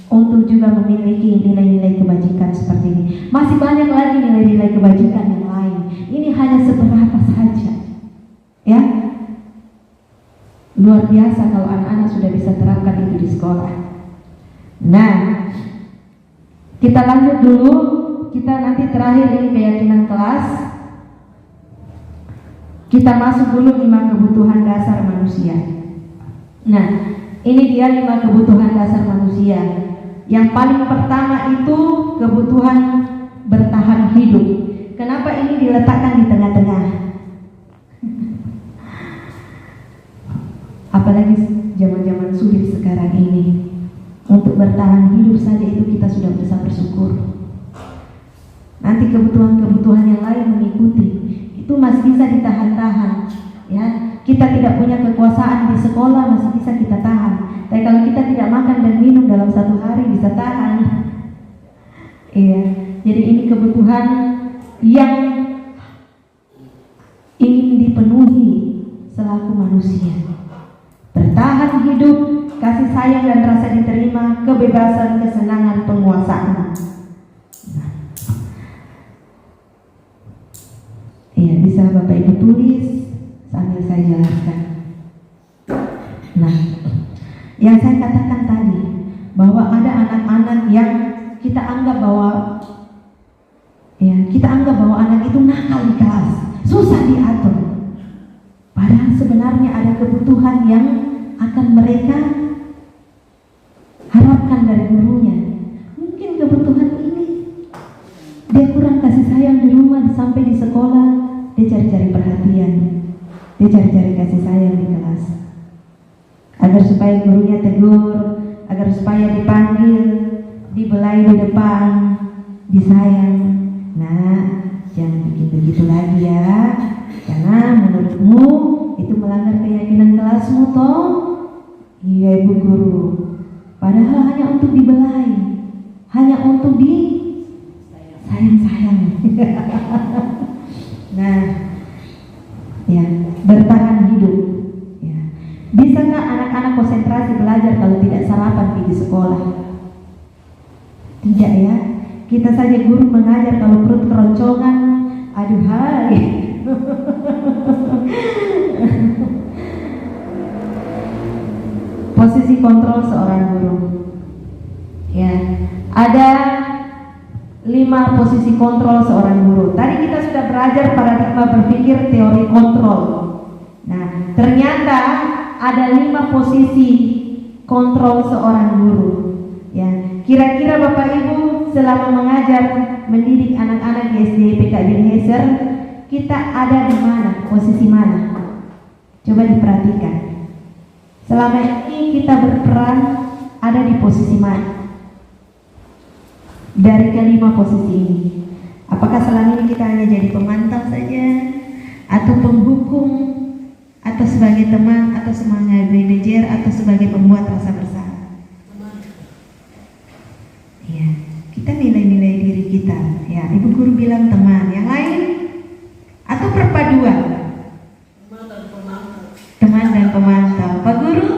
untuk juga memiliki nilai-nilai kebajikan seperti ini. Masih banyak lagi nilai-nilai kebajikan yang lain. Ini hanya seberapa saja, ya. Luar biasa kalau anak-anak sudah bisa terapkan itu di sekolah. Nah, kita lanjut dulu. Kita nanti terakhir ini keyakinan kelas. Kita masuk dulu 5 kebutuhan dasar manusia. Nah, ini dia 5 kebutuhan dasar manusia. Yang paling pertama itu kebutuhan bertahan hidup. Kenapa ini diletakkan di tengah-tengah? Apalagi zaman-zaman sulit sekarang ini. Untuk bertahan hidup saja itu kita sudah bisa bersyukur. Nanti kebutuhan-kebutuhan yang lain mengikuti. Itu masih bisa ditahan-tahan, ya. Kita tidak punya kekuasaan di sekolah, masih bisa kita tahan. Tapi kalau kita tidak makan dan minum dalam 1 hari bisa tahan. Iya. Jadi ini kebutuhan yang ingin dipenuhi selaku manusia. Bertahan hidup, kasih sayang dan rasa diterima, kebebasan, kesenangan, penguasaan. Iya, bisa Bapak Ibu tulis sambil saya jelaskan. Nah, yang saya katakan tadi bahwa ada anak-anak yang kita anggap bahwa, ya, kita anggap bahwa anak itu nakal di kelas, susah diatur. Padahal sebenarnya ada kebutuhan yang akan mereka harapkan dari gurunya. Mungkin kebutuhan ini dia kurang kasih sayang di rumah, sampai di sekolah dia cari-cari perhatian, dia cari-cari kasih sayang di kelas, agar supaya gurunya tegur, agar supaya dipanggil, dibelai di depan, disayang. Nah, jangan bikin begitu lagi ya, karena menurutmu itu melanggar keyakinan kelasmu toh. Iya Ibu Guru, padahal hanya untuk dibelai, hanya untuk sayang-sayang. Nah, ya, bertahan hidup. Ya. Bisa nggak anak-anak konsentrasi belajar kalau tidak sarapan pergi sekolah? Tidak ya. Kita saja guru mengajar kalau perut keroncongan, aduh hai. Posisi kontrol seorang guru. Ya, ada 5 posisi kontrol seorang guru. Tadi kita sudah belajar paradigma berpikir teori kontrol. Nah, ternyata ada 5 posisi kontrol seorang guru. Ya, kira-kira Bapak Ibu selama mengajar mendidik anak-anak di SD PKB Heser, kita ada di mana? Posisi mana? Coba diperhatikan. Selama ini kita berperan ada di posisi mana? Dari kelima posisi ini, apakah selama ini kita hanya jadi pemantau saja, atau penghukum, atau sebagai teman, atau sebagai manajer, atau sebagai pembuat rasa bersalah? Ya, kita nilai-nilai diri kita. Ya, Ibu Guru bilang teman. Yang lain atau perpaduan? Teman dan pemantau. Pak Guru?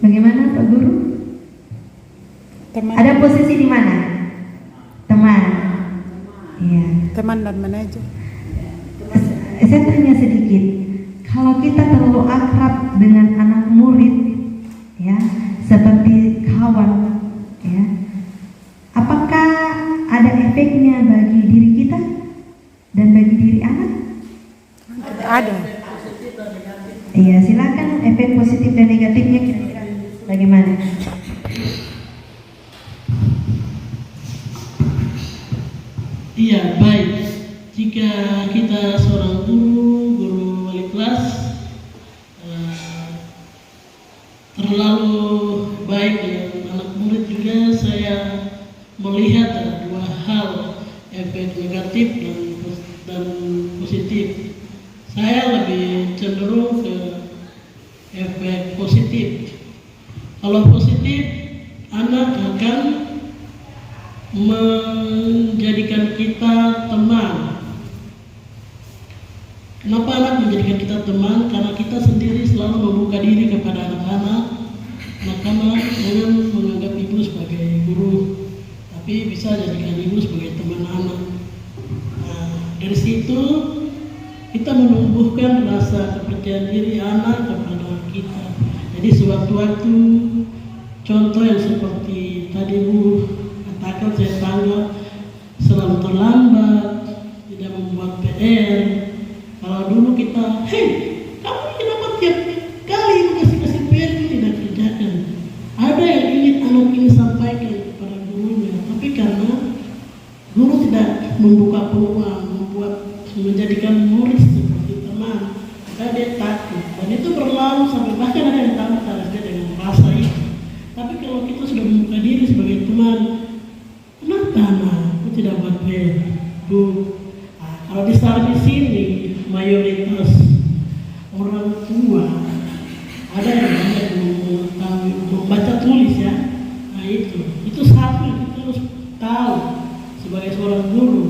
Bagaimana Pak Guru? Teman. Ada posisi di mana? Teman. Iya. Teman dan manajer. Saya tanya sedikit. Kalau kita terlalu akrab dengan anak murid, ya, seperti kawan, ya, apakah ada efeknya bagi diri kita dan bagi diri anak? Ada. Iya, silakan efek positif dan negatifnya kira-kira bagaimana? Iya, baik. Jika kita seorang guru wali kelas, terlalu baik dengan anak murid juga, saya melihat ada 2 hal, efek negatif dan positif. Saya lebih cenderung ke efek positif. Kalau positif, anak akan menjadikan kita teman. Kenapa anak menjadikan kita teman? Karena kita sendiri selalu membuka diri kepada anak-anak. Anak-anak jangan menganggap ibu sebagai guru, tapi bisa jadikan ibu sebagai teman anak. Nah, dari situ kita menumbuhkan rasa kepercayaan diri anak kepada kita. Jadi sewaktu-waktu, contoh yang seperti tadi Bu katakan, saya tanggap selalu terlambat, tidak membuat PR. Kalau dulu kita, hei, kamu kenapa tiap kali kasih PR itu tidak kerjakan? Ada yang ingin anak ini sampaikan kepada gurunya, tapi karena guru tidak membuka peluang, menjadikan murid seperti teman, maka dia takut, dan itu berlalu sampai bahkan ada yang tamat harusnya dengan rasa itu. Tapi kalau kita sudah membuka diri sebagai teman, kenapa aku tidak buat PR, Bu? Nah, kalau di sini mayoritas orang tua ada yang banyak membaca tulis ya. Nah itu satu yang kita harus tahu sebagai seorang guru.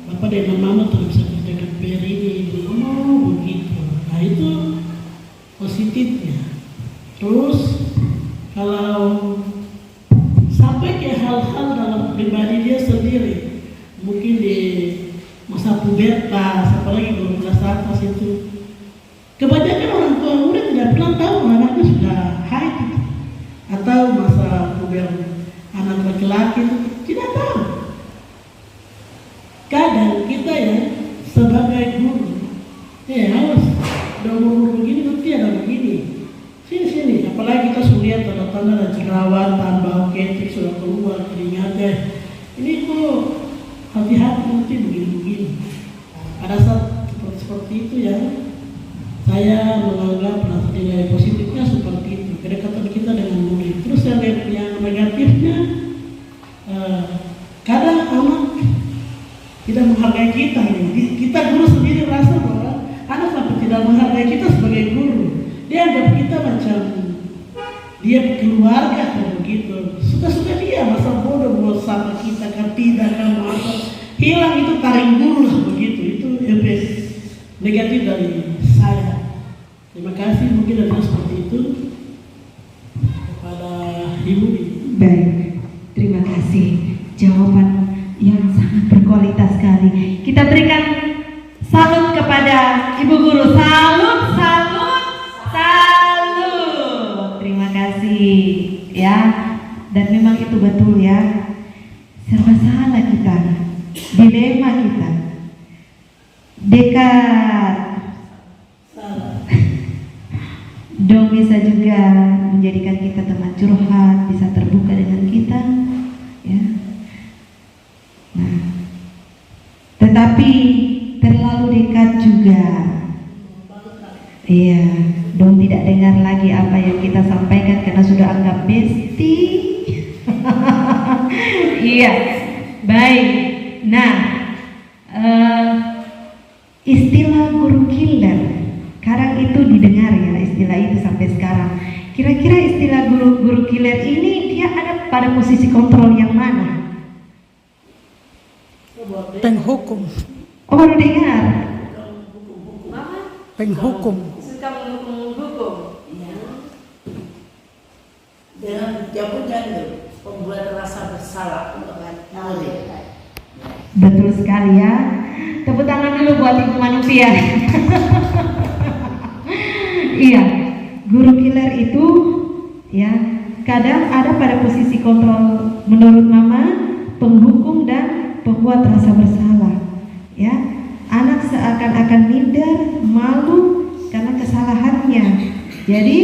Bapak dan mama tidak bisa kerjakan PR ini, begitu. Nah itu positifnya. Terus kalau sampai ke hal-hal dalam pribadi dia sendiri, mungkin di masa pubertas, apalagi kalau kelas atas itu, kebanyakan orang tua muda tidak pernah tahu anaknya sudah haid atau masa puber anak laki-laki itu tidak tahu. Kadang kita ya sebagai guru, harus udah umur begini nanti ada begini, sini, apalagi kita sudah lihat tanda-tanda dan jerawat, bau ketek sudah keluar, keringatnya, ini kok hati-hati nanti begini. Pada saat seperti itu ya, saya menganggap nilai positifnya seperti itu, kedekatan kita dengan murid. Terus saya lihat yang negatifnya, kadang anak tidak menghargai kita. Kita guru sendiri merasa bahwa anak sampai tidak tidak menghargai kita sebagai guru. Dia anggap kita macam dia keluarga atau begitu. Suka-suka dia masa bodoh sama kita kan tidak kan masa hilang itu taring guru lah begitu. Itu efek negatif dari saya. Terima kasih mungkin ada seperti itu kepada Ibu. Baik, terima kasih. Jawaban yang sangat berkualitas sekali. Kita berikan salut kepada Ibu Guru. Salut, salut, salut. Terima kasih ya. Dan memang itu betul ya. Serba salah kita. Dilema kita. Dekat. Dong bisa juga menjadikan kita teman curhat, bisa terbuka dengan kita, ya. Nah, tetapi terlalu dekat juga, iya. Dong tidak dengar lagi apa yang kita sampaikan karena sudah anggap bestie. Iya, baik. Nah, istilah guru killer. Sekarang itu didengar ya istilah itu sampai sekarang. Kira-kira istilah guru killer ini dia ada pada posisi kontrol yang mana? Penghukum. Oh baru dengar. Penghukum. Suka menghukum. Dengan jawabannya pembuat rasa bersalah untuk murid. Betul sekali ya. Tepuk tangan dulu buat Ibu Manupia. Iya, guru killer itu ya kadang ada pada posisi kontrol menurut Mama, penghukum dan pembuat rasa bersalah. Ya, anak seakan-akan minder, malu karena kesalahannya. Jadi,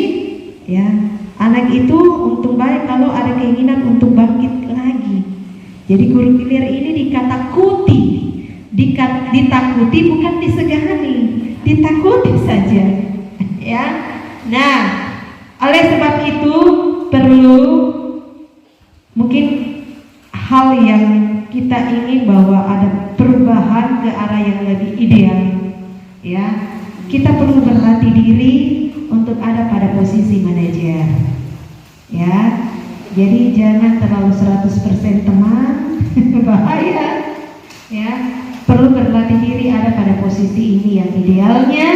ya anak itu untung baik kalau ada keinginan untuk bangkit lagi. Jadi guru killer ini ditakuti bukan disegani, ditakuti saja. Ya, nah, oleh sebab itu perlu mungkin hal yang kita ingin bahwa ada perubahan ke arah yang lebih ideal. Ya, kita perlu berlatih diri untuk ada pada posisi manajer. Ya, jadi jangan terlalu 100% teman, bahaya. Ya, perlu berlatih diri ada pada posisi ini yang idealnya.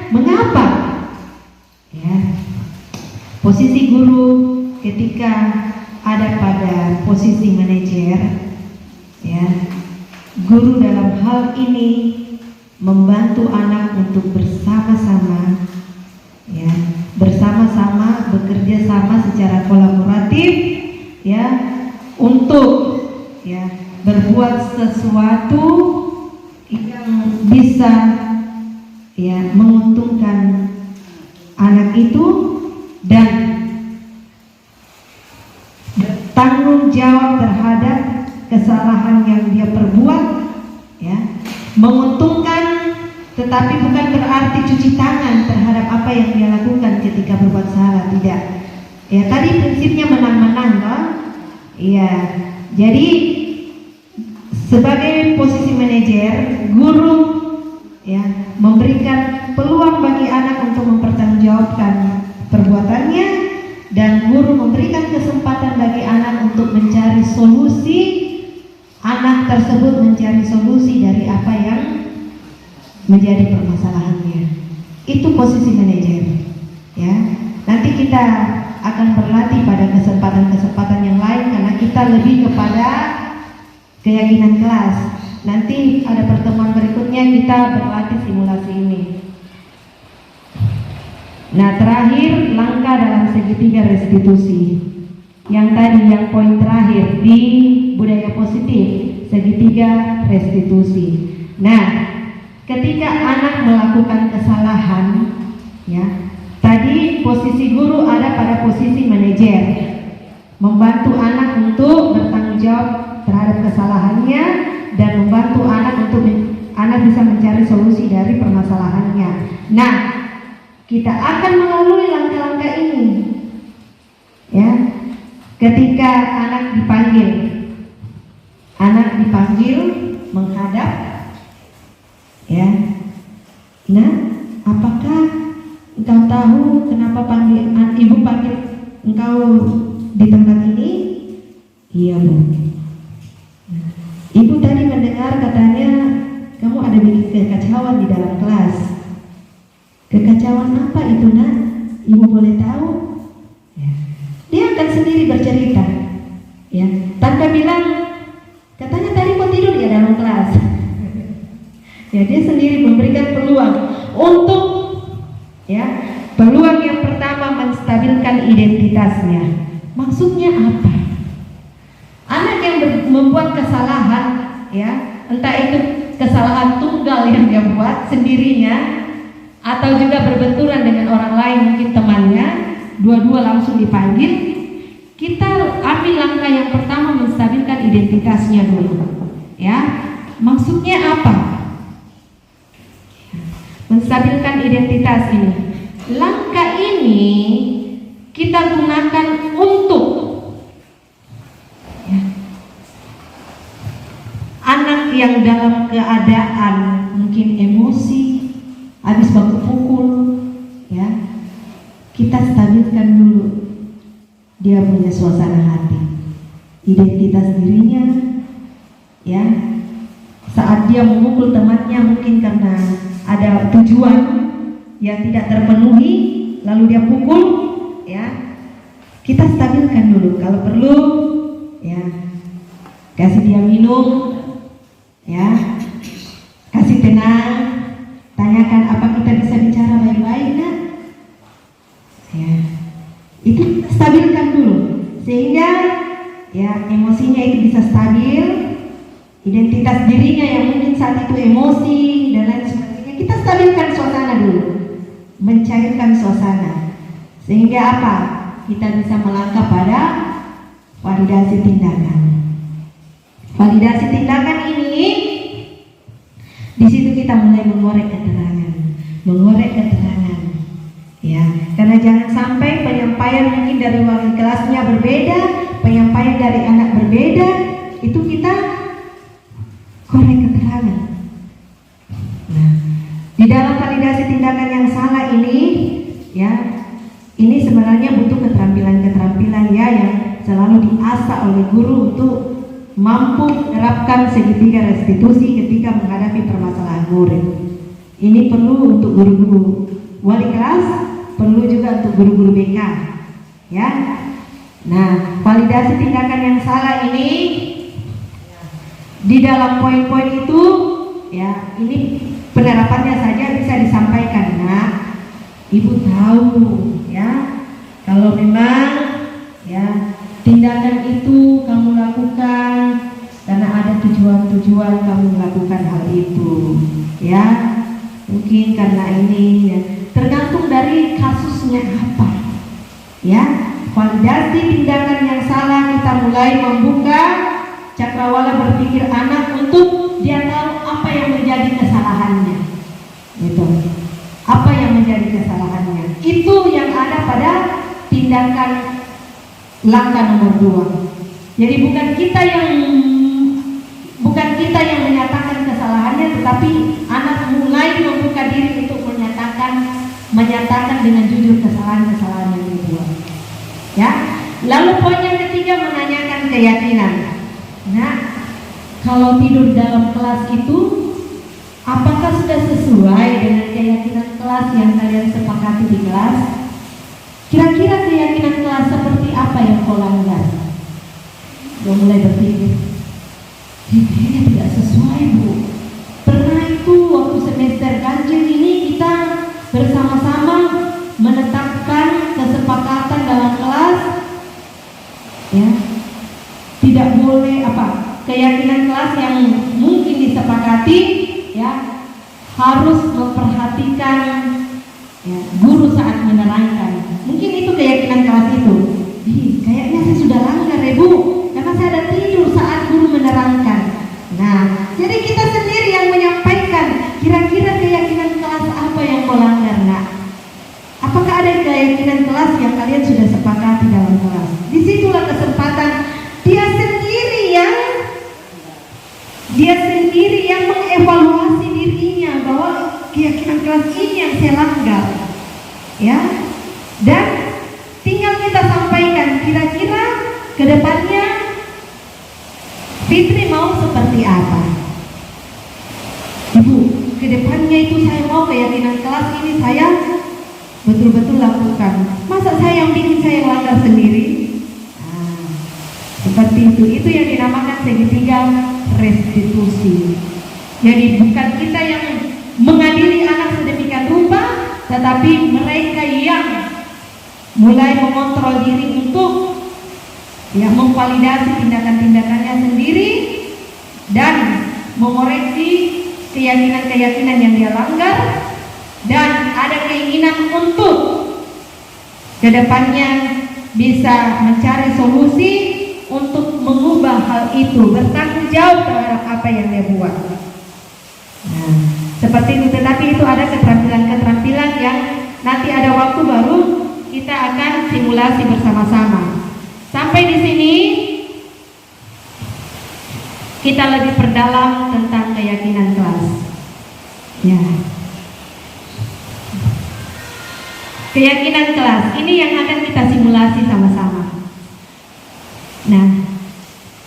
Mengapa? Ya, posisi guru ketika ada pada posisi manajer, ya, guru dalam hal ini membantu anak untuk bersama-sama, ya, bersama-sama bekerja sama secara kolaboratif, ya, untuk ya berbuat sesuatu yang bisa ya menguntungkan anak itu dan bertanggung jawab terhadap kesalahan yang dia perbuat, ya, menguntungkan, tetapi bukan berarti cuci tangan terhadap apa yang dia lakukan ketika berbuat salah, tidak. Ya, tadi prinsipnya menang-menang, kan? Iya. Jadi sebagai posisi manajer, guru ya memberikan peluang bagi anak untuk mempertanggungjawabkan perbuatannya, dan guru memberikan kesempatan bagi anak untuk mencari solusi, anak tersebut mencari solusi dari apa yang menjadi permasalahannya. Itu posisi manajer. Ya, nanti kita akan berlatih pada kesempatan-kesempatan yang lain karena kita lebih kepada keyakinan kelas. Nanti ada pertemuan berikutnya kita berlatih simulasi ini. Nah, terakhir langkah dalam segitiga restitusi. Yang tadi yang poin terakhir di budaya positif, segitiga restitusi. Nah, ketika anak melakukan kesalahan, ya, tadi posisi guru ada pada posisi manajer, membantu anak untuk bertanggung jawab terhadap kesalahannya dan membantu anak untuk anak bisa mencari solusi dari permasalahannya. Nah, kita akan melalui langkah-langkah ini, ya. Ketika anak dipanggil menghadap, ya. Nah, apakah engkau tahu kenapa ibu panggil engkau di tempat ini? Iya, Bu. Ibu tadi mendengar katanya kamu ada bikin kekacauan di dalam kelas. Kekacauan apa itu, Nak? Ibu boleh tahu? Ya. Dia akan sendiri bercerita, ya, tanpa bilang, katanya tadi mau tidur ya dalam kelas. Ya, dia sendiri memberikan peluang untuk, ya, peluang yang pertama menstabilkan identitasnya. Maksudnya apa? Anak yang membuat kesalahan, ya, entah itu kesalahan tunggal yang dia buat sendirinya, atau juga berbenturan dengan orang lain, mungkin temannya, dua-dua langsung dipanggil. Kita ambil langkah yang pertama menstabilkan identitasnya dulu, ya. Maksudnya apa? Menstabilkan identitas ini. Langkah ini kita gunakan untuk, ya, anak yang dalam keadaan mungkin emosi, habis baku pukul, ya, kita stabilkan dulu dia punya suasana hati, identitas dirinya, ya. Saat dia memukul temannya mungkin karena ada tujuan yang tidak terpenuhi, lalu dia pukul, ya, kita stabilkan dulu. Kalau perlu, ya, kasih dia minum, ya, kasih tenang. Tanyakan apa kita bisa bicara baik-baik, Nak? Ya, itu stabilkan dulu sehingga, ya, emosinya itu bisa stabil, identitas dirinya yang mungkin saat itu emosi dan lain sebagainya. Kita stabilkan suasana dulu, mencairkan suasana sehingga apa? Kita bisa melangkah pada validasi tindakan. Validasi tindakan ini, di situ kita mulai mengorek keterangan, ya. Karena jangan sampai penyampaian mungkin dari wali kelasnya berbeda, penyampaian dari anak berbeda, itu kita korek keterangan. Nah, di dalam validasi tindakan yang salah ini, ya, ini sebenarnya butuh keterampilan-keterampilan, ya, yang selalu diasah oleh guru untuk mampu menerapkan segitiga restitusi ketika menghadapi permasalahan murid. Ini perlu untuk guru-guru wali kelas, perlu juga untuk guru-guru BK, ya. Nah, validasi tindakan yang salah ini di dalam poin-poin itu, ya, ini penerapannya saja bisa disampaikan. Nah, Ibu tahu, ya, kalau memang, ya, tindakan itu kamu lakukan karena ada tujuan-tujuan kamu melakukan hal itu, ya. Mungkin karena ini, ya, tergantung dari kasusnya apa, ya. Validasi tindakan yang salah, kita mulai membuka cakrawala berpikir anak untuk dia tahu apa yang menjadi kesalahannya, gitu. Apa yang menjadi kesalahannya, itu yang ada pada tindakan langkah nomor 2. Jadi bukan kita yang menyatakan kesalahannya, tetapi anak mulai membuka diri untuk menyatakan dengan jujur kesalahan-kesalahan yang dibuat, ya. Lalu poin yang ketiga, menanyakan keyakinan. Nah, kalau tidur dalam kelas itu, apakah sudah sesuai dengan keyakinan kelas yang kalian sepakati di kelas? Kira-kira keyakinan kelas seperti apa yang kau langgar? Kau mulai berpikir, kayaknya tidak sesuai, Bu. Pernah itu waktu semester ganjil ini kita bersama-sama menetapkan kesepakatan dalam kelas, ya, tidak boleh keyakinan kelas yang mungkin disepakati, ya, harus memperhatikan, ya, guru saat menerangkan. Mungkin itu keyakinan kelas itu. Kayaknya saya sudah langgar, Bu, karena saya ada tidur saat guru menerangkan. Nah, jadi kita sendiri yang menyampaikan kira-kira keyakinan kelas apa yang kau langgar, Nak? Apakah ada keyakinan kelas yang kalian sudah sepakati dalam kelas? Disitulah kesempatan dia sendiri yang mengevaluasi dirinya bahwa keyakinan kelas ini yang saya langgar, ya. Dan tinggal kita sampaikan kira-kira ke depannya Fitri mau seperti apa. Ibu, ke depannya itu saya mau keyakinan kelas ini saya betul-betul lakukan. Masa saya yang bikin, saya yang langgar sendiri? Nah, seperti itu yang dinamakan segitiga restitusi. Jadi bukan kita yang mengadili anak sedemikian rupa, tetapi mereka yang mulai mengontrol diri untuk memvalidasi tindakan-tindakannya sendiri dan mengoreksi keyakinan-keyakinan yang dia langgar, dan ada keinginan untuk kedepannya bisa mencari solusi untuk mengubah hal itu, bertanggung jawab terhadap apa yang dia buat. Nah, seperti itu. Tetapi itu ada keterampilan-keterampilan yang nanti ada waktu baru kita akan simulasi bersama-sama. Sampai di sini kita lebih perdalam tentang keyakinan kelas. Ya. Keyakinan kelas ini yang akan kita simulasi sama-sama. Nah,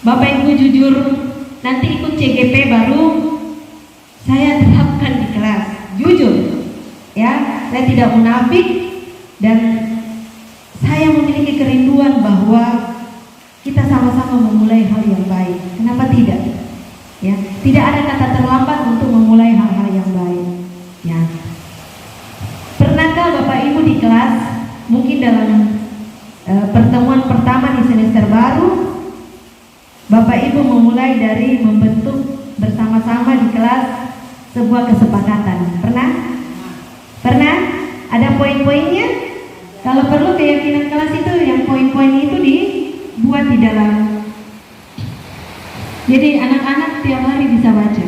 Bapak Ibu jujur, nanti ikut CGP baru saya terapkan di kelas. Jujur, ya, saya tidak munafik dan saya memiliki kerinduan bahwa kita sama-sama memulai hal yang baik. Kenapa tidak? Ya, tidak ada kata terlambat untuk memulai hal-hal yang baik. Ya. Pernahkah Bapak Ibu di kelas, mungkin dalam pertemuan pertama di semester baru, Bapak Ibu memulai dari membentuk bersama-sama di kelas sebuah kesepakatan? Pernah? Pernah? Ada poin-poinnya? Kalau perlu keyakinan kelas itu yang poin-poin itu dibuat di dalam. Jadi anak-anak tiap hari bisa baca.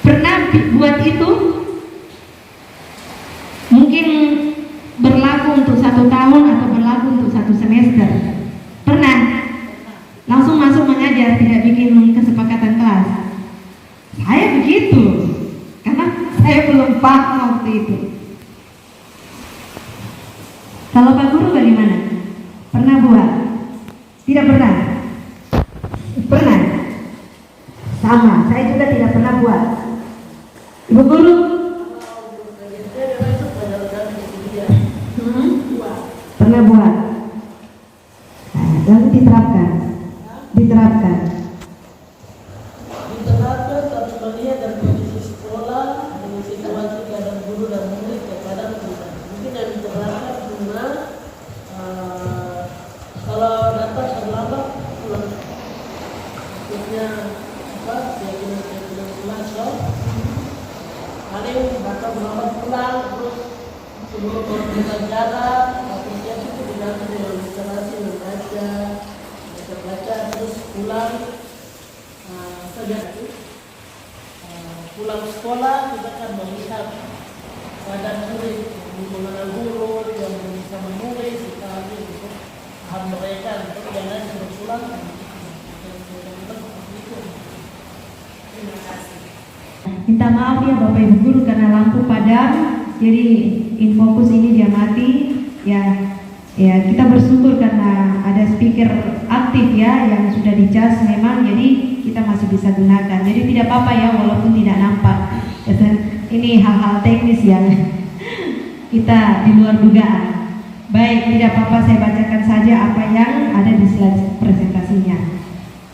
Pernah buat itu? Mungkin berlaku untuk 1 tahun atau berlaku untuk 1 semester. Pernah? Langsung masuk mengajar, tidak bikin kesepakatan kelas. Saya begitu, karena saya belum paham waktu itu. Kalau Pak Guru bagaimana? Pernah buat? Tidak pernah? Pernah? Sama, saya juga tidak pernah buat. Ibu Guru? Pernah buat? Nah, lalu diterapkan? Diterapkan. Tapi melihat dari kondisi sekolah dengan situasi keadaan guru dan murid kadang tidak. Mungkin yang diterapkan cuma kalau datang terlambat pulang. Maksudnya apa? Keyakinan pulang show. Paling bakal terlambat pulang terus sebelum kita jalan, artinya itu diganti dengan literasi membaca terus pulang. Pulang sekolah kita akan melihat keadaan murid, bagaimana guru yang bisa menulis sekali untuk paham mereka, untuk jangan berulang. Terima kasih. Minta maaf ya Bapak Ibu Guru karena lampu padam, jadi infokus ini dia mati. Ya kita bersyukur karena ada speaker aktif ya yang sudah dicas memang, jadi kita masih bisa gunakan. Jadi tidak apa-apa ya walaupun tidak nampak. Ini hal-hal teknis yang kita di luar dugaan. Baik, tidak apa-apa, saya bacakan saja apa yang ada di slide presentasinya.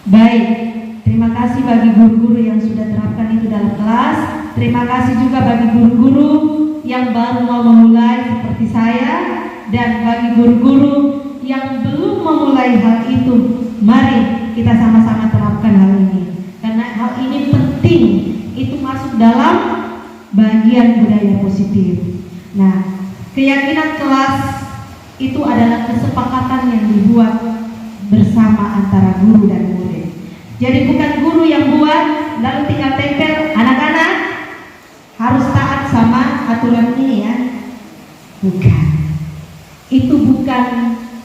Baik, terima kasih bagi guru-guru yang sudah terapkan itu dalam kelas. Terima kasih juga bagi guru-guru yang baru mau memulai seperti saya, dan bagi guru-guru yang belum memulai hal itu. Mari kita sama-sama terapkan hal ini, karena hal ini penting, itu masuk dalam bagian budaya positif. Nah, keyakinan kelas itu adalah kesepakatan yang dibuat bersama antara guru dan murid. Jadi bukan guru yang buat lalu tinggal tempel, anak-anak harus taat sama aturan ini ya. Bukan. Itu bukan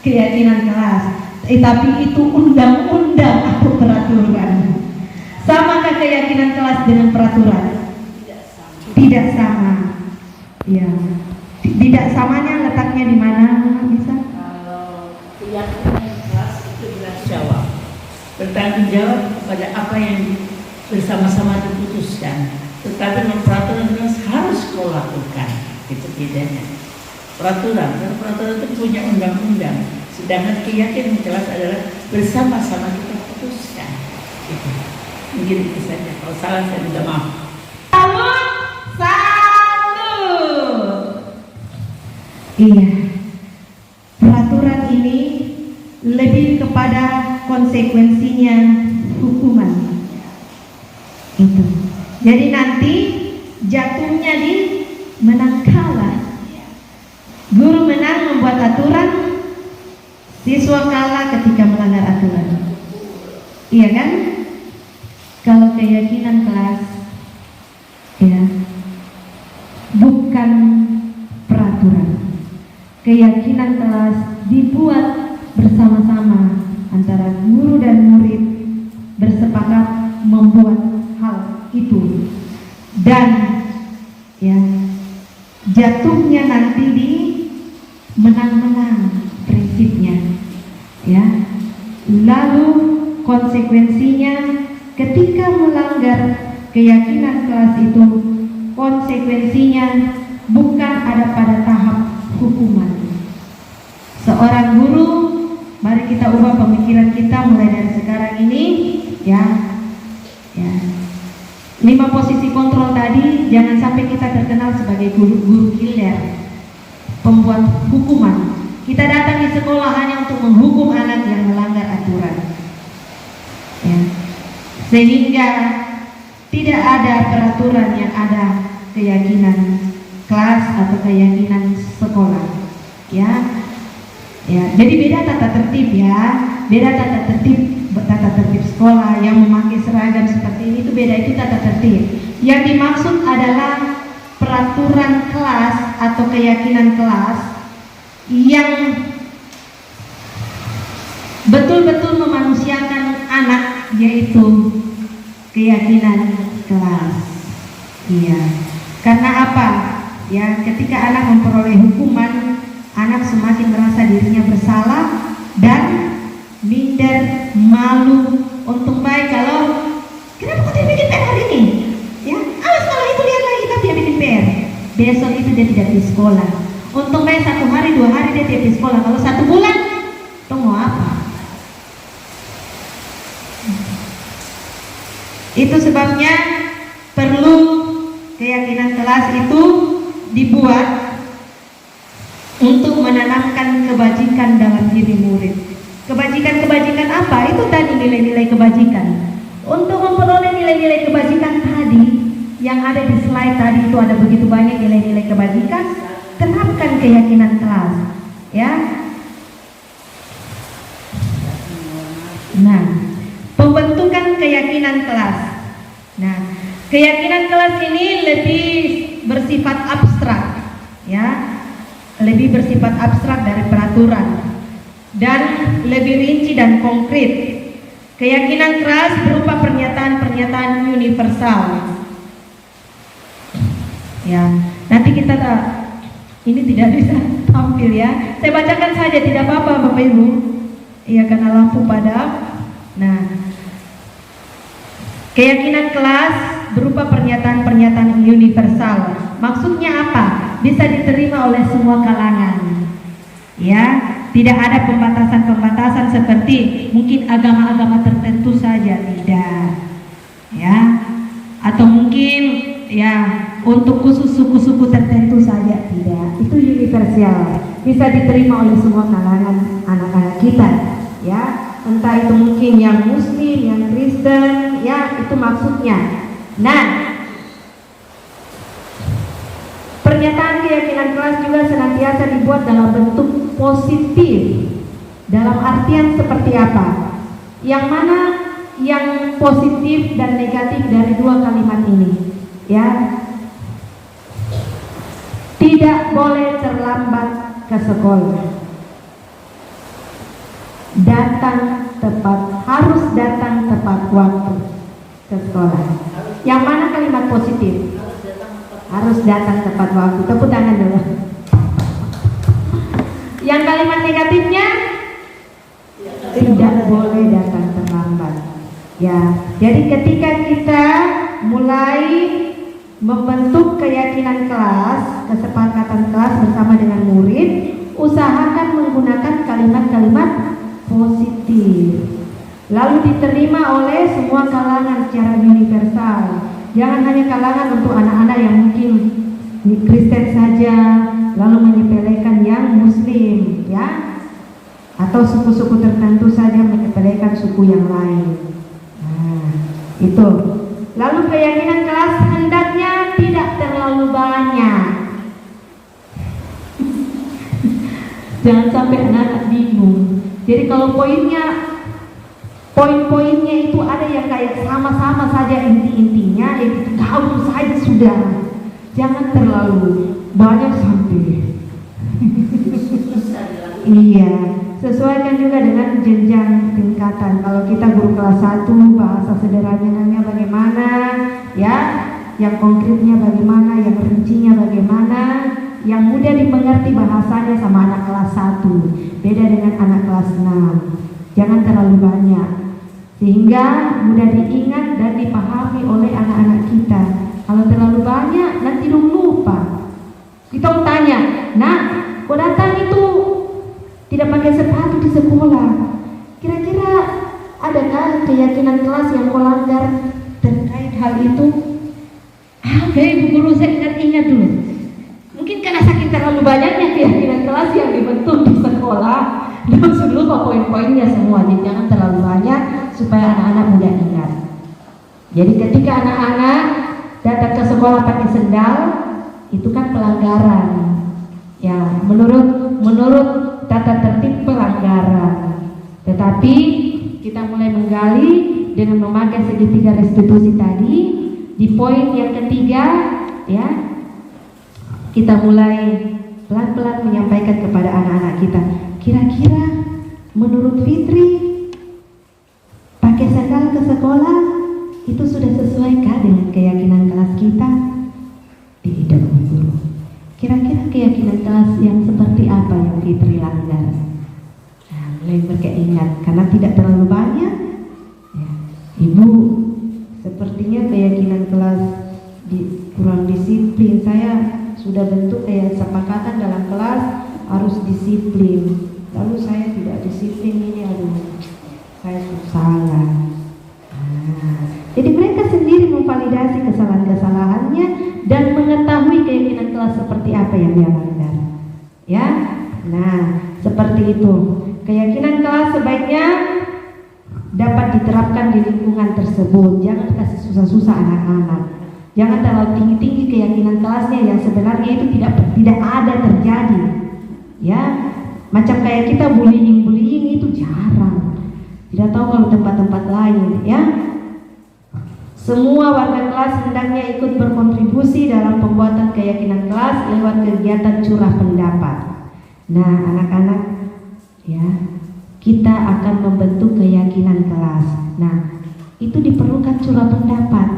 keyakinan kelas, tapi itu undang-undang atau peraturan. Samakah keyakinan kelas dengan peraturan? tidak sama. Ya, tidak samanya letaknya di mana, bisa? Kalau keyakinan kelas itu adalah jawab, bertanggung jawab kepada apa yang bersama-sama diputuskan. Tetapi peraturan kelas harus kau lakukan, itu bedanya. Peraturan, karena peraturan itu punya undang-undang, sedangkan keyakinan kelas adalah bersama-sama kita putuskan. Gitu. Mungkin itu saja. Kalau salah saya minta maaf. Iya, peraturan ini lebih kepada konsekuensinya hukuman. Itu. Jadi nanti jatuhnya di menang kalah. Guru menang membuat aturan, siswa kalah ketika melanggar aturan. Iya kan? Kalau keyakinan kelas, ya, bukan peraturan. Keyakinan kelas dibuat bersama-sama antara guru dan murid, bersepakat membuat hal itu, dan ya, jatuhnya nanti di menang-menang prinsipnya, ya. Lalu konsekuensinya ketika melanggar keyakinan kelas itu, konsekuensinya bukan ada pada tahap hukuman. Seorang guru, mari kita ubah pemikiran kita mulai dari sekarang ini, ya. 5 posisi kontrol tadi, jangan sampai kita terkenal sebagai guru killer, pembuat hukuman. Kita datang di sekolah hanya untuk menghukum anak yang melanggar aturan, ya. Sehingga tidak ada peraturan yang ada keyakinan kelas atau keyakinan sekolah, ya. Jadi beda tata tertib, ya, beda tata tertib sekolah yang memakai seragam seperti ini, itu beda, itu tata tertib. Yang dimaksud adalah peraturan kelas atau keyakinan kelas yang betul-betul memanusiakan anak, yaitu keyakinan kelas. Iya. Karena apa? Ya, ketika anak memperoleh hukuman, anak semakin merasa dirinya bersalah dan minder, malu. Untung baik kalau kenapa kau tidak bikin PR hari ini? Ya, awas kalau itu lihat lagi kita tidak bikin PR. Besok itu dia tidak di sekolah. Untung baik 1 hari 2 hari dia tidak di sekolah. Kalau 1 bulan, itu mau apa? Itu sebabnya perlu keyakinan kelas itu dibuat untuk menanamkan kebajikan dalam diri murid. Kebajikan-kebajikan apa? Itu tadi nilai-nilai kebajikan. Untuk memperoleh nilai-nilai kebajikan tadi yang ada di slide tadi, itu ada begitu banyak nilai-nilai kebajikan. Terapkan keyakinan kelas, ya. Nah, pembentukan keyakinan kelas. Nah, keyakinan kelas ini lebih bersifat abstrak, ya, lebih bersifat abstrak dari peraturan dan lebih rinci dan konkret. Keyakinan kelas berupa pernyataan-pernyataan universal. Ya, nanti kita ini tidak bisa tampil, ya. Saya bacakan saja, tidak apa-apa Bapak Ibu. Iya, karena lampu padam. Nah, keyakinan kelas berupa pernyataan-pernyataan universal. Maksudnya apa? Bisa diterima oleh semua kalangan. Ya, tidak ada pembatasan-pembatasan seperti mungkin agama-agama tertentu saja, tidak. Ya. Atau mungkin ya untuk khusus suku-suku tertentu saja, tidak. Itu universal. Bisa diterima oleh semua kalangan anak-anak kita, ya. Entah itu mungkin yang Muslim, yang Kristen, ya, itu maksudnya. Nah, pernyataan keyakinan kelas juga senantiasa dibuat dalam bentuk positif. Dalam artian seperti apa? Yang mana yang positif dan negatif dari 2 kalimat ini? Ya, tidak boleh terlambat ke sekolah. Datang tepat, harus datang tepat waktu ke sekolah. Yang mana kalimat positif? harus datang tepat waktu. Tepuk tangan dulu. Yang kalimat negatifnya tidak boleh datang terlambat. Ya, jadi ketika kita mulai membentuk keyakinan kelas, kesepakatan kelas bersama dengan murid, usahakan menggunakan kalimat-kalimat positif. Lalu diterima oleh semua kalangan secara universal. Jangan hanya kalangan untuk anak-anak yang mungkin Kristen saja, lalu menyepelekan yang Muslim, ya, atau suku-suku tertentu saja menyepelekan suku yang lain. Nah, itu. Lalu keyakinan kelas hendaknya tidak terlalu banyak. Jangan sampai anak bingung. Jadi kalau poin-poinnya itu ada yang kayak sama-sama saja inti-intinya, itu gaul saja sudah. Jangan terlalu banyak sampai. Iya, sesuaikan juga dengan jenjang tingkatan. Kalau kita guru kelas 1, bahasa sederhananya bagaimana, ya, yang konkretnya bagaimana, yang rincinya bagaimana, yang mudah dimengerti bahasanya sama anak kelas 1, beda dengan anak kelas 6. Jangan terlalu banyak, sehingga mudah diingat dan dipahami oleh anak-anak kita. Kalau terlalu banyak, nanti dong lupa. Kita tanya, nah, kok datang itu tidak pakai sepatu di sekolah? Kira-kira adakah keyakinan kelas yang kau langgar terkait hal itu? Ibu guru, saya ingat dulu. Mungkin karena saking terlalu banyaknya keyakinan kelas yang dibentuk di sekolah, langsung lupa poin-poinnya semua. Jadi jangan terlalu banyak supaya anak-anak mudah ingat. Jadi ketika anak-anak datang ke sekolah pakai sendal, itu kan pelanggaran. Ya, menurut tata tertib pelanggaran. Tetapi kita mulai menggali dengan memakai segitiga restitusi tadi. Di poin yang ketiga, ya, kita mulai pelan-pelan menyampaikan kepada anak-anak kita, kira-kira menurut Fitri pakai sandal ke sekolah itu sudah sesuaikah dengan keyakinan kelas kita? Tidak, Bu Guru. Kira-kira keyakinan kelas yang seperti apa yang Fitri langgar? Nah, mulai berkeingat karena tidak terlalu banyak. Ya, Ibu, sepertinya keyakinan kelas kurang disiplin. Saya sudah bentuk kayak sepakatan dalam kelas harus disiplin. Lalu saya tidak disiplin ini, aduh, saya salah. Jadi mereka sendiri memvalidasi kesalahan-kesalahannya dan mengetahui keyakinan kelas seperti apa yang dia langgar. Ya, nah seperti itu. Keyakinan kelas sebaiknya dapat diterapkan di lingkungan tersebut. Jangan kasih susah-susah anak-anak. Jangan terlalu tinggi-tinggi keyakinan kelasnya yang sebenarnya itu tidak ada terjadi. Ya, macam kayak kita bullying itu jarang. Tidak tahu kalau tempat-tempat lain, ya. Semua warga kelas hendaknya ikut berkontribusi dalam pembuatan keyakinan kelas lewat kegiatan curah pendapat. Nah, anak-anak, ya, kita akan membentuk keyakinan kelas. Nah, itu diperlukan curah pendapat.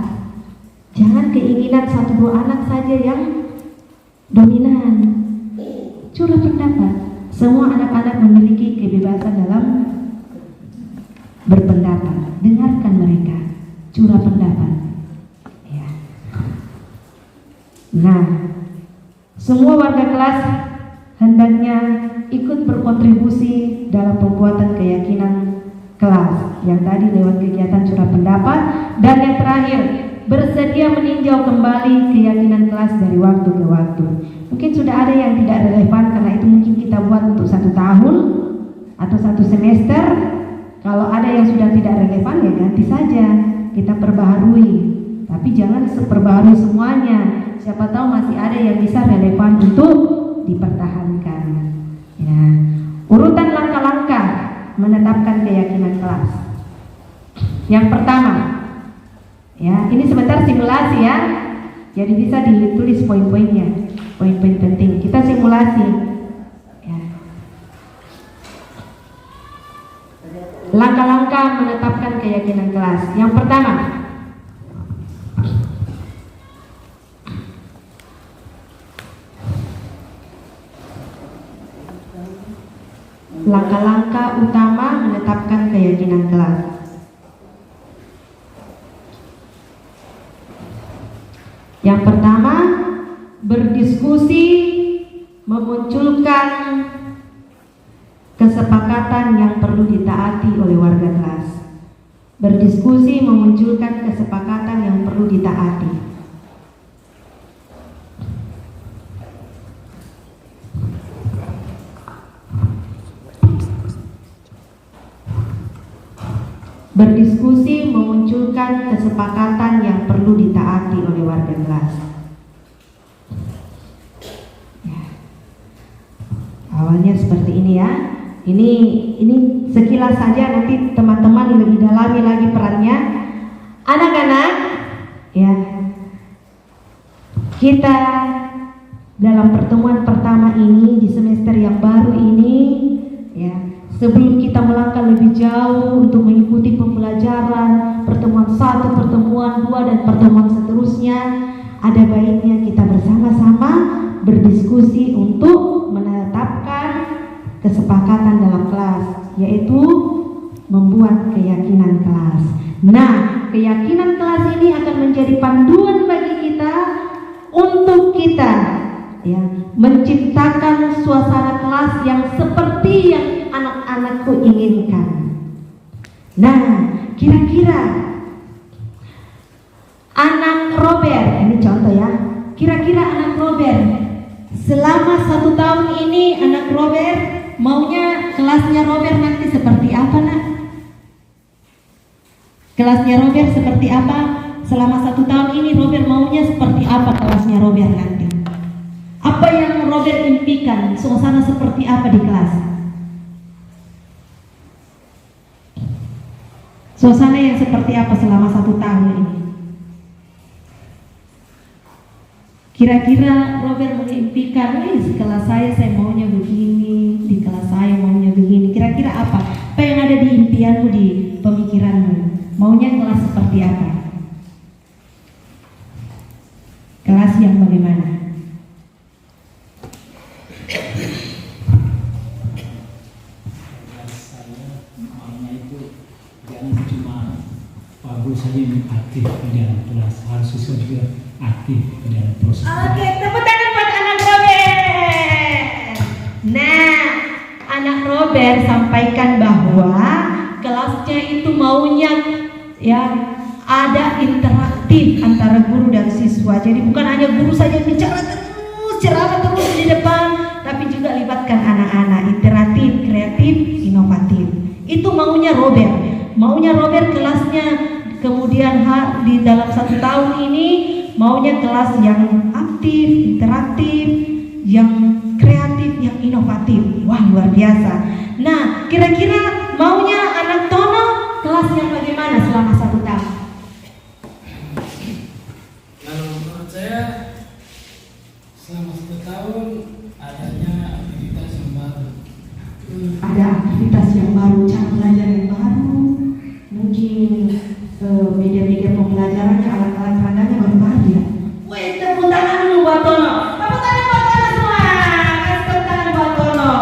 Jangan keinginan 1-2 anak saja yang dominan. Curah pendapat. Semua anak-anak memiliki kebebasan dalam berpendapat. Dengarkan mereka. Curah pendapat. Ya. Nah, semua warga kelas hendaknya ikut berkontribusi dalam pembuatan keyakinan kelas. Yang tadi lewat kegiatan curah pendapat. Dan yang terakhir, bersedia meninjau kembali keyakinan kelas dari waktu ke waktu. Mungkin sudah ada yang tidak relevan karena itu mungkin kita buat untuk 1 tahun atau 1 semester. Kalau ada yang sudah tidak relevan ya ganti saja, kita perbaharui. Tapi jangan perbaharui semuanya. Siapa tahu masih ada yang bisa relevan untuk dipertahankan. Ya. Urutan langkah-langkah menetapkan keyakinan kelas. Yang pertama, ya, ini sebentar simulasi ya. Jadi bisa ditulis poin-poinnya, poin-poin penting. Kita simulasi. Ya. Langkah-langkah menetapkan keyakinan kelas. Yang pertama, langkah-langkah utama menetapkan keyakinan kelas. Yang pertama, berdiskusi memunculkan kesepakatan yang perlu ditaati oleh warga kelas. Berdiskusi memunculkan kesepakatan yang perlu ditaati. Berdiskusi memunculkan kesepakatan yang perlu ditaati oleh warga kelas. Ya. Awalnya seperti ini ya. Ini sekilas saja, nanti teman-teman lebih dalami lagi perannya. Anak-anak, ya. Kita dalam pertemuan pertama ini di semester yang baru ini, ya. Sebelum kita melangkah lebih jauh untuk mengikuti pembelajaran pertemuan 1, pertemuan 2, dan pertemuan seterusnya, ada baiknya kita bersama-sama berdiskusi untuk menetapkan kesepakatan dalam kelas, yaitu membuat keyakinan kelas. Nah, keyakinan kelas ini akan menjadi panduan bagi kita untuk kita, ya, menciptakan suasana kelas yang seperti yang anak-anakku inginkan. Nah, kira-kira anak Robert, ini contoh ya, kira-kira anak Robert selama 1 tahun ini, anak Robert maunya kelasnya Robert nanti seperti apa, nak? Kelasnya Robert seperti apa? Selama 1 tahun ini Robert maunya seperti apa kelasnya Robert nanti? Apa yang Robert impikan? Suasana seperti apa di kelas? Suasana yang seperti apa selama 1 tahun ini? Kira-kira Robert mengimpikan, di kelas saya maunya begini, di kelas saya maunya begini. Kira-kira apa? Apa yang ada di impianmu, di pemikiranmu? Maunya kelas seperti apa? Kelas yang bagaimana? Bagus saja yang aktif di dalam kelas, harus siswa juga aktif di dalam proses. Oke, tepuk tangan buat anak Robert. Nah, anak Robert sampaikan bahwa kelasnya itu maunya, ya, ada interaktif antara guru dan siswa. Jadi bukan hanya guru saja bicara terus, ceramah terus di depan, tapi juga libatkan anak-anak, interaktif, kreatif, inovatif. Itu maunya Robert. Maunya Robert kelasnya kemudian di dalam 1 tahun ini maunya kelas yang aktif, interaktif, yang kreatif, yang inovatif. Wah, luar biasa. Nah, kira-kira maunya anak Tono kelas yang bagaimana selama 1 tahun? Kalau menurut saya selama 1 tahun adanya aktivitas yang baru. Ada aktivitas yang baru, cara belajar yang baru, mungkin media-media pembelajarannya, alat-alat peraganya baru ya. Wih, tepuk tangan dulu buat Tono. Tepuk tangan buat Tono semua. Kasih tepuk tangan buat Tono.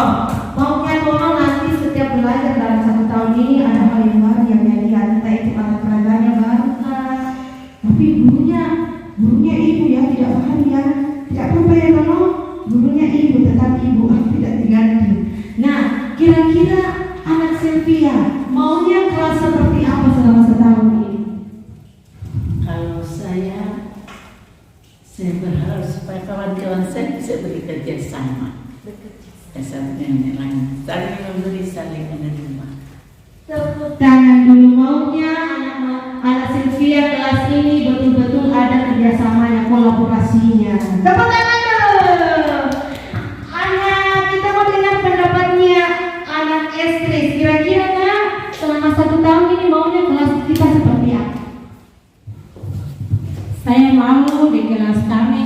Maunya Tono nanti setiap belajar dalam 1 tahun ini ada hal yang baru yang dia lihat, entah itu alat peraganya baru kah. Tapi gurunya ibu ya, tidak paham ya. Tidak apa-apa ya Tono, gurunya ibu tetap ibu, tidak diganti. Nah, kira-kira anak Sylvia maunya kelas seperti apa selama 1 tahun ini? Kalau saya berharap supaya kawan-kawan saya bisa bekerja sama. Satu dengan yang lain, saling memberi, saling menerima. Tepuk tangan dulu. Maunya anak Sylvia kelas ini betul-betul ada kerjasamanya, kolaborasinya. Tepuk tangan dulu. Anak, kita mau dengar pendapatnya anak Estris. Kira-kira selama 1 tahun ini maunya kelas kita seperti apa? Saya mau di kelas kami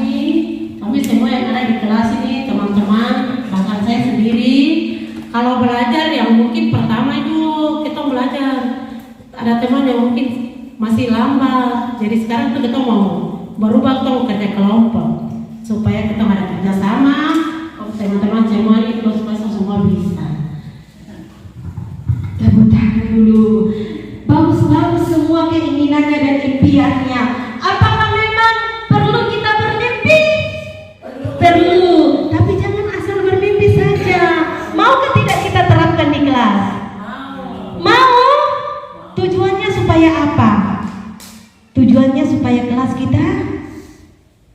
semua yang ada di kelas ini, teman-teman, bahkan saya sendiri, kalau belajar yang mungkin pertama itu kita belajar, ada teman yang mungkin masih lambat, jadi sekarang tuh kita mau berubah, kita mau kerja kelompok supaya kita ada kerjasama, teman-teman semua itu supaya semua bisa. dulu. Bagus-bagus semua keinginannya dan impiannya. Apakah memang perlu kita bermimpi? Perlu, tapi jangan asal bermimpi saja. Maukah tidak kita terapkan di kelas? Mau? Tujuannya supaya apa? Tujuannya supaya kelas kita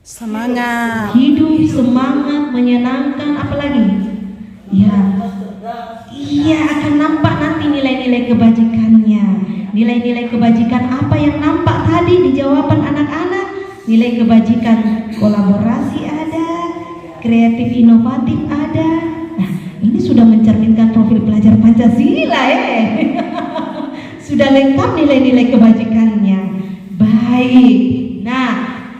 Semangat. hidup, semangat, menyenangkan, apalagi? Ya, iya akan nampak nanti nilai-nilai kebajikannya. Nilai-nilai kebajikan apa yang nampak tadi di jawaban anak-anak? Nilai kebajikan kolaborasi ada, kreatif inovatif ada. Nah, ini sudah mencerminkan profil pelajar Pancasila ya. Sudah lengkap nilai-nilai kebajikannya. Baik. Nah,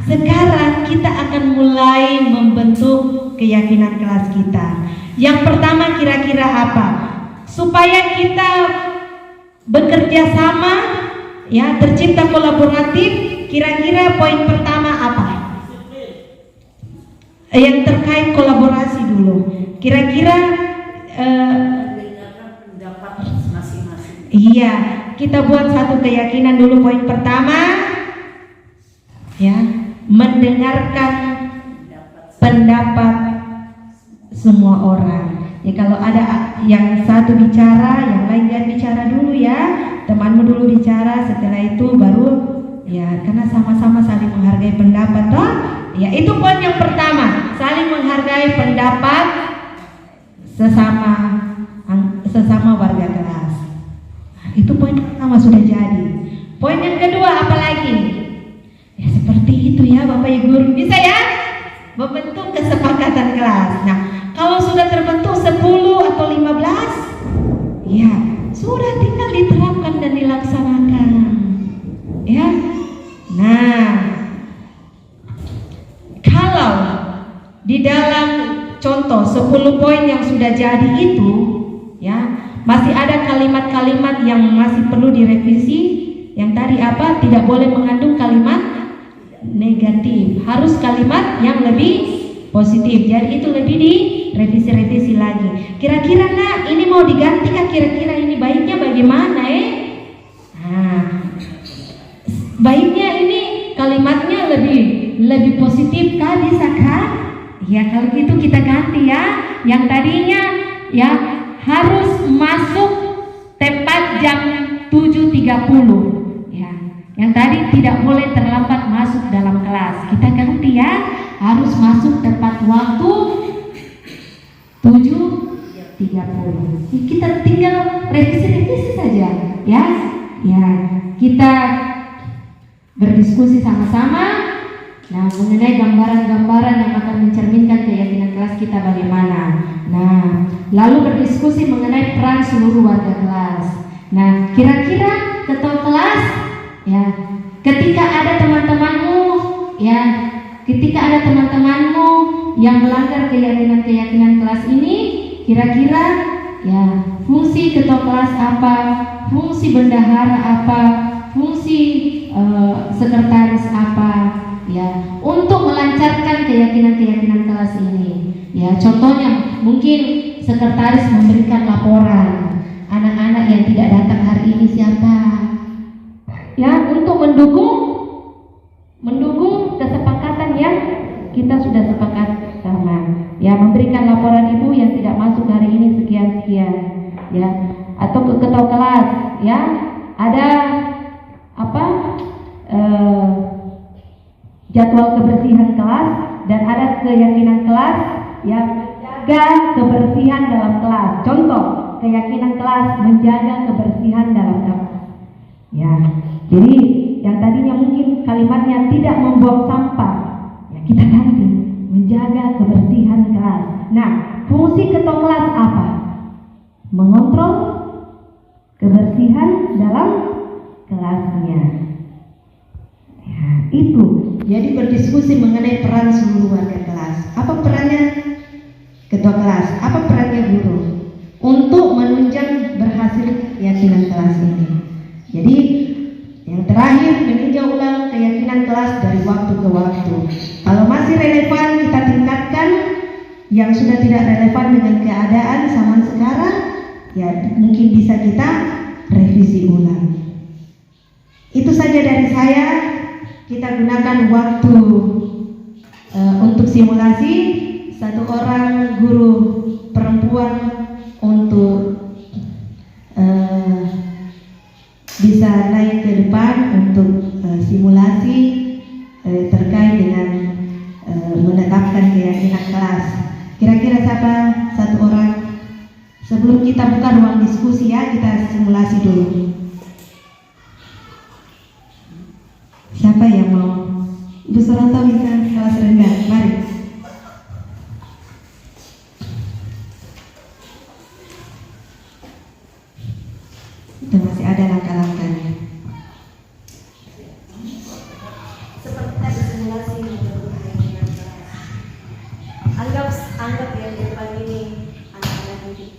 sekarang kita akan mulai membentuk keyakinan kelas kita. Yang pertama kira-kira apa? Supaya kita bekerja sama, ya, tercipta kolaboratif. Kira-kira poin pertama apa? Yang terkait kolaborasi dulu. Kira-kira Pendapat masing-masing. iya, kita buat satu keyakinan dulu. Poin pertama, ya, mendengarkan pendapat semua orang. Ya, kalau ada yang satu bicara, yang lain jangan bicara dulu ya. Temanmu dulu bicara, setelah itu baru ya, karena sama-sama saling menghargai pendapat toh. Ya, itu poin yang pertama, saling menghargai pendapat sesama warga kelas. Nah, itu poin pertama sudah jadi. Poin yang kedua apa lagi? Ya, seperti itu ya Bapak Ibu guru, bisa ya? Membentuk kesepakatan kelas. Nah, kalau sudah terbentuk 10 atau 15, ya sudah tinggal diterapkan dan dilaksanakan. Ya. Nah, kalau di dalam contoh 10 poin yang sudah jadi itu, ya, masih ada kalimat-kalimat yang masih perlu direvisi. Yang tadi apa? Tidak boleh mengandung kalimat negatif, harus kalimat yang lebih positif. Jadi itu lebih direvisi-revisi lagi. Kira-kira nak, ini mau diganti kan? Kira-kira ini baiknya bagaimana Nah, baiknya ini kalimatnya lebih positif kah, bisa kah? Ya kalau gitu kita ganti ya. Yang tadinya ya harus masuk tepat jam 7.30. Yang tadi tidak boleh terlambat masuk dalam kelas. Kita ganti ya, harus masuk tepat waktu 7.30. Kita tinggal revisi-revisi saja ya. Ya, kita berdiskusi sama-sama. Nah, mengenai gambaran-gambaran yang akan mencerminkan keyakinan kelas kita bagaimana. Nah, lalu berdiskusi mengenai peran seluruh warga kelas. Nah, kira-kira ketua kelas, ya, ketika ada teman-temanmu yang melanggar keyakinan kelas ini, kira-kira ya fungsi ketua kelas apa, fungsi bendahara apa, fungsi sekretaris apa, ya, untuk melancarkan keyakinan kelas ini. Ya, contohnya mungkin sekretaris memberikan laporan anak-anak yang tidak datang hari ini siapa. Ya, untuk mendukung kesepakatan yang kita sudah sepakat sama. Ya, memberikan laporan ibu yang tidak masuk hari ini sekian. Ya, atau ke ketua kelas. Ya, ada apa? Jadwal kebersihan kelas dan ada keyakinan kelas yang menjaga kebersihan dalam kelas. Contoh, keyakinan kelas menjaga kebersihan dalam kelas. Ya, jadi yang tadinya mungkin kalimatnya tidak membuang sampah, ya kita ganti menjaga kebersihan kelas. Nah, fungsi ketua kelas apa? Mengontrol kebersihan dalam kelasnya. Ya, itu. Jadi berdiskusi mengenai peran seluruh warga kelas. Apa perannya ketua kelas? Apa perannya guru? Untuk menunjang berhasil keyakinan kelas ini. Jadi yang terakhir, meninjau ulang keyakinan kelas dari waktu ke waktu. Kalau masih relevan kita tingkatkan, yang sudah tidak relevan dengan keadaan zaman sekarang, ya mungkin bisa kita revisi ulang. Itu saja dari saya. Kita gunakan waktu untuk simulasi. Satu orang guru perempuan untuk bisa naik ke depan untuk simulasi terkait dengan menetapkan keyakinan kelas. Kira-kira siapa satu orang? Sebelum kita buka ruang diskusi ya, kita simulasi dulu. Siapa yang mau? Ibu Suranto bisa kelas rendah, mari. Itu masih ada langkah-langkahnya. Seperti tadi simulasi anggap yang di depan ini anak-anak didik.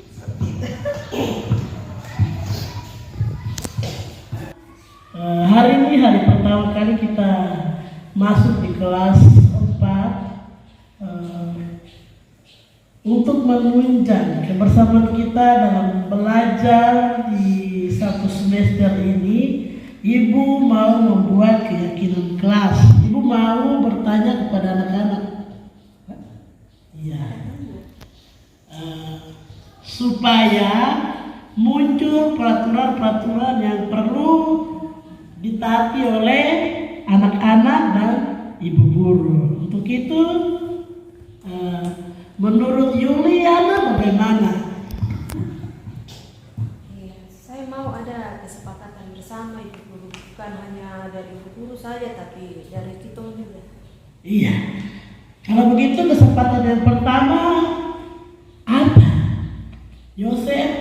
Hari ini hari pertama kali kita masuk di kelas 4 untuk menunjang kebersamaan kita dalam belajar di satu semester ini. Ibu mau membuat keyakinan kelas. Ibu mau bertanya kepada anak-anak. Ya. Supaya muncul peraturan-peraturan yang perlu ditaati oleh anak-anak dan ibu guru. Untuk itu, menurut Yuliana bagaimana? Saya mau ada kesepakatan bersama ibu guru, bukan hanya dari ibu guru saja, tapi dari kita juga. Iya. Kalau begitu kesempatan yang pertama apa? Yosef,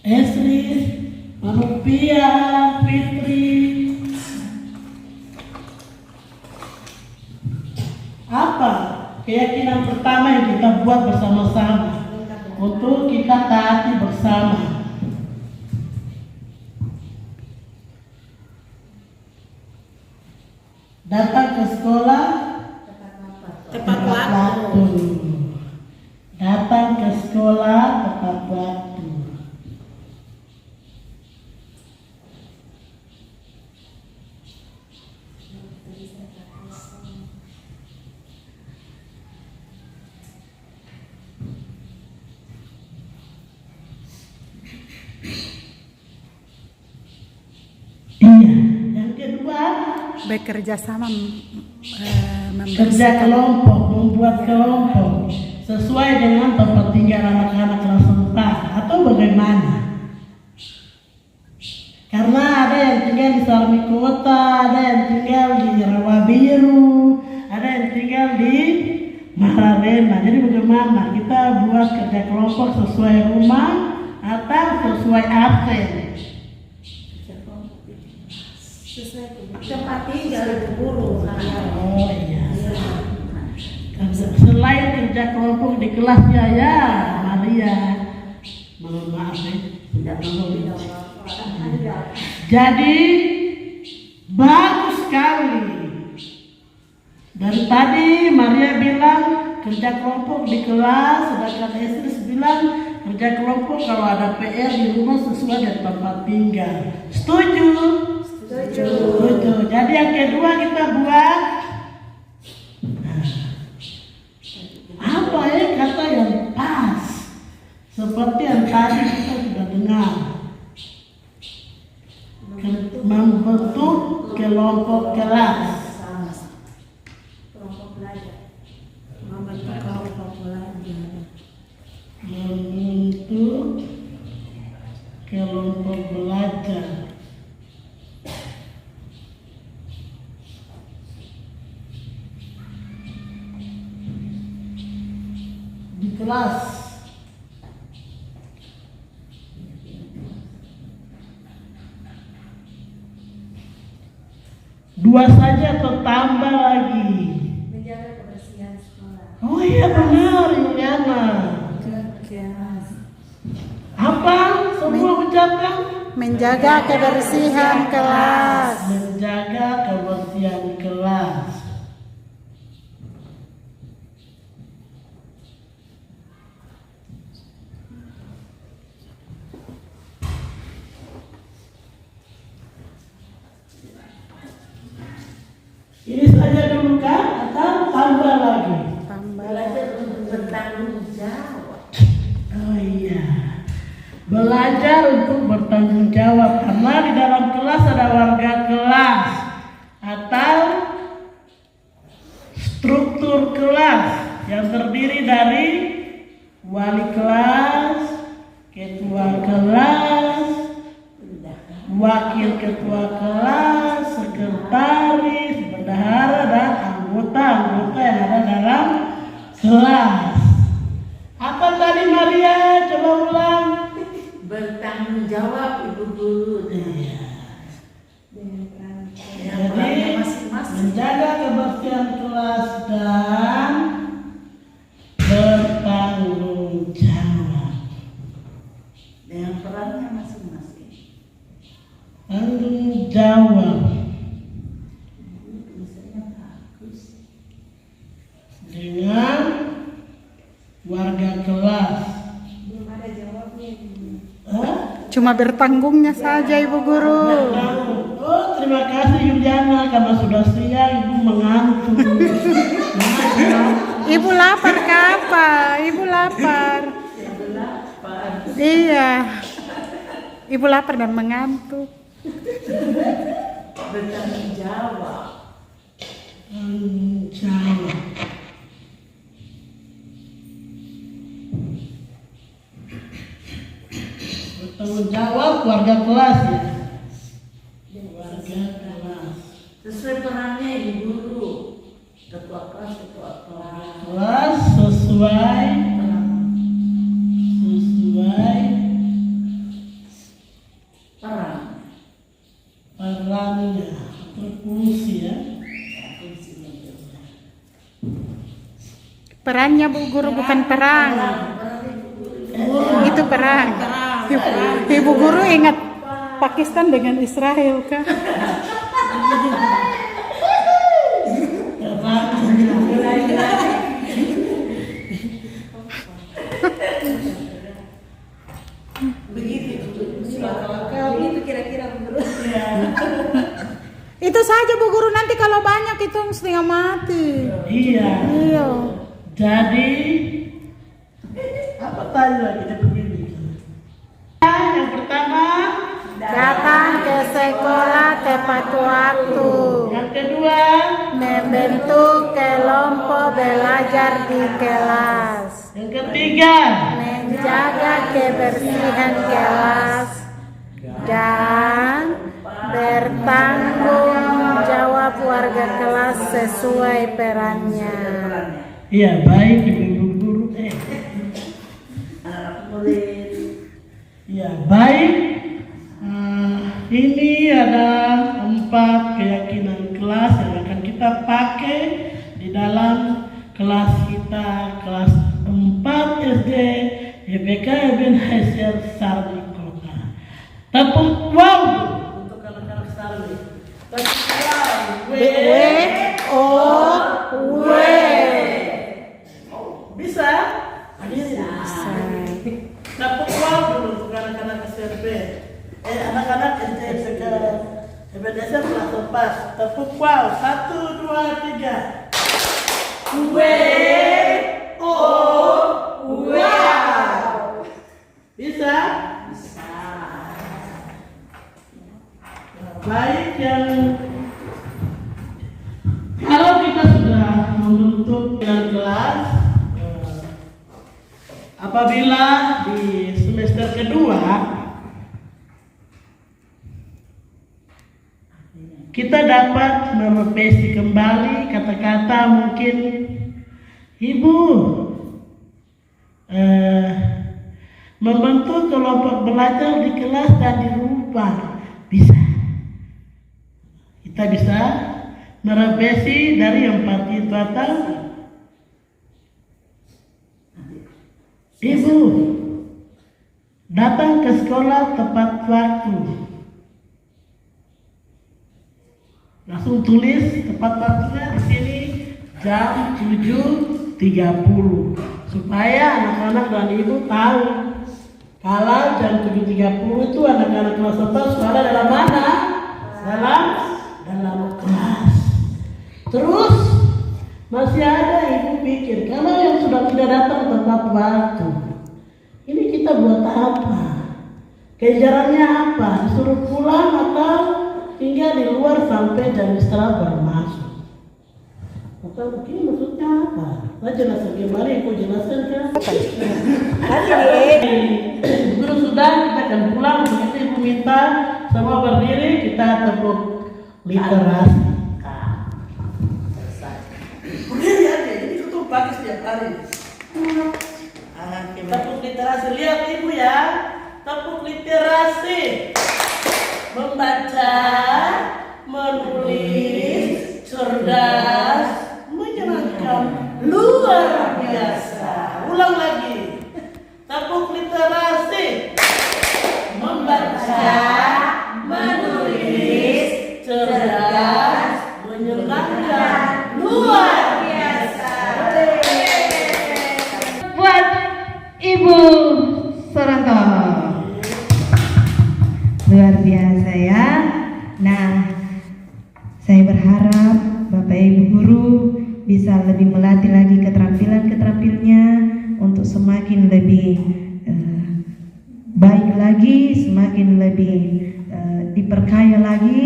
Esri, Manupia, Fitri. Apa keyakinan pertama yang kita buat bersama-sama untuk kita taati bersama? Datang ke sekolah Tepat waktu. Datang ke sekolah tepat waktu. Iya, yang kedua Bekerja sama kerja kelompok, membuat kelompok sesuai dengan tempat tinggal anak-anak kelas 4 atau bagaimana? Karena ada yang tinggal di Salmi Kota, ada yang tinggal di Rawabiru, ada yang tinggal di Mahararena. Jadi bagaimana kita buat kerja kelompok sesuai rumah atau sesuai absen? Tempat tinggal ibu guru. Oh iya. Selain kerja kelompok di kelasnya ya, Maria, mohon maaf tidak menulis. Jadi bagus sekali. Dari tadi Maria bilang kerja kelompok di kelas, sedangkan Esris bilang kerja kelompok kalau ada PR di rumah sesuai dengan tempat tinggal. Setuju? Setuju. Jadi yang kedua kita buat apa ya kata yang pas, seperti yang tadi kita sudah dengar. Membentuk kelompok kelas. Kelompok belajar. Membentuk kelompok belajar. Membentuk kelompok belajar. Di kelas. Dua saja atau tambah lagi? Menjaga kebersihan sekolah. Oh iya benar Yuliana. Apa? Semua ucapkan? Menjaga kebersihan kelas. Menjaga kebersihan kelas. belajar untuk bertanggung jawab, karena di dalam kelas ada warga kelas atau struktur kelas yang terdiri dari wali kelas, ketua kelas, wakil ketua kelas, sekretaris, bendahara, dan anggota-anggota yang ada dalam kelas. Apa tadi Maria? Coba ulang. Bertanggung jawab ibu guru. Jadi menjaga kebersihan kelas dan bertanggung jawab. Dengan perannya masing-masing. Tanggung jawab Misalnya bagus. dengan warga kelas. Belum ada jawabnya. Hah? Cuma bertanggungnya saja Ibu Guru. Oh, terima kasih Yuliana, karena sudah siang ibu mengantuk. Ibu lapar ke apa? Ibu lapar. Iya. Ibu lapar dan mengantuk. Bertanggung jawab. Tanggung jawab. Bertanggung jawab warga kelas ya. Warga kelas. Sesuai perannya ibu guru. Ketua kelas. Kelas sesuai Peran. perannya, berfungsi ya. Perannya Bu Guru bukan perang. Itu perang. Ibu Guru ingat Pakistan dengan Israel kah? Begitu kira-kira menurut. Itu saja Bu Guru, nanti kalau banyak itu setengah mati. Iya. Iya. Jadi apa tadi lagi dia begini? Yang pertama, Datang ke sekolah tepat waktu. yang kedua, Membentuk kelompok belajar di kelas. yang ketiga, Menjaga kebersihan kelas. Dan bertanggung jawab warga kelas sesuai perannya. iya baik ibu guru. Ya baik. Ini ada 4 keyakinan kelas yang akan kita pakai di dalam kelas kita, kelas 4 SD YBK Eben Hajar Sarni Kota. Tepuk wow untuk anak-anak Sarni. Tepuk wow. W-O-W. Bisa? Bisa. Tepuk wow dulu untuk anak-anak SMP. Anak-anak SMP Ebenezer kelas 4. Tepuk wow. 1, 2, 3. Wow. Bisa? Bisa. Baik, yang kalau kita sudah membentuk kelas, apabila di semester kedua kita dapat merevisi kembali kata-kata, mungkin ibu membentuk kelompok belajar di kelas dan di rumah, bisa. Kita bisa merevisi dari 4 itu atau ibu datang ke sekolah tepat waktu. Langsung tulis tepat waktunya di sini jam 7.30 supaya anak-anak dan ibu tahu kalau jam 7.30 itu anak-anak kelas 4 sekolah dalam mana? Dalam kelas. Terus masih ada ibu pikir kalau yang sudah tidak datang tepat waktu, ini kita buat apa? Kejarannya apa? Disuruh pulang atau tinggal di luar sampai jam istirahat baru masuk? Atau begini maksudnya apa? Saya jelaskan gimana yang kau jelaskan kan? Guru sudah, kita akan pulang. Begitu ibu minta semua berdiri, kita tepuk literasi. Selesai. Berdiri aja, ini kita pakai setiap hari. Tepuk literasi, lihat ibu ya. Tepuk literasi. Membaca, menulis, cerdas, menyenangkan, luar biasa. Ulang lagi. Tepuk literasi. Membaca, menulis, cerdas, menyenangkan, luar biasa. Buat Ibu Soranto. Luar biasa ya. Nah, saya berharap Bapak Ibu guru bisa lebih melatih lagi keterampilan-keterampilannya untuk semakin lebih baik lagi, semakin lebih diperkaya lagi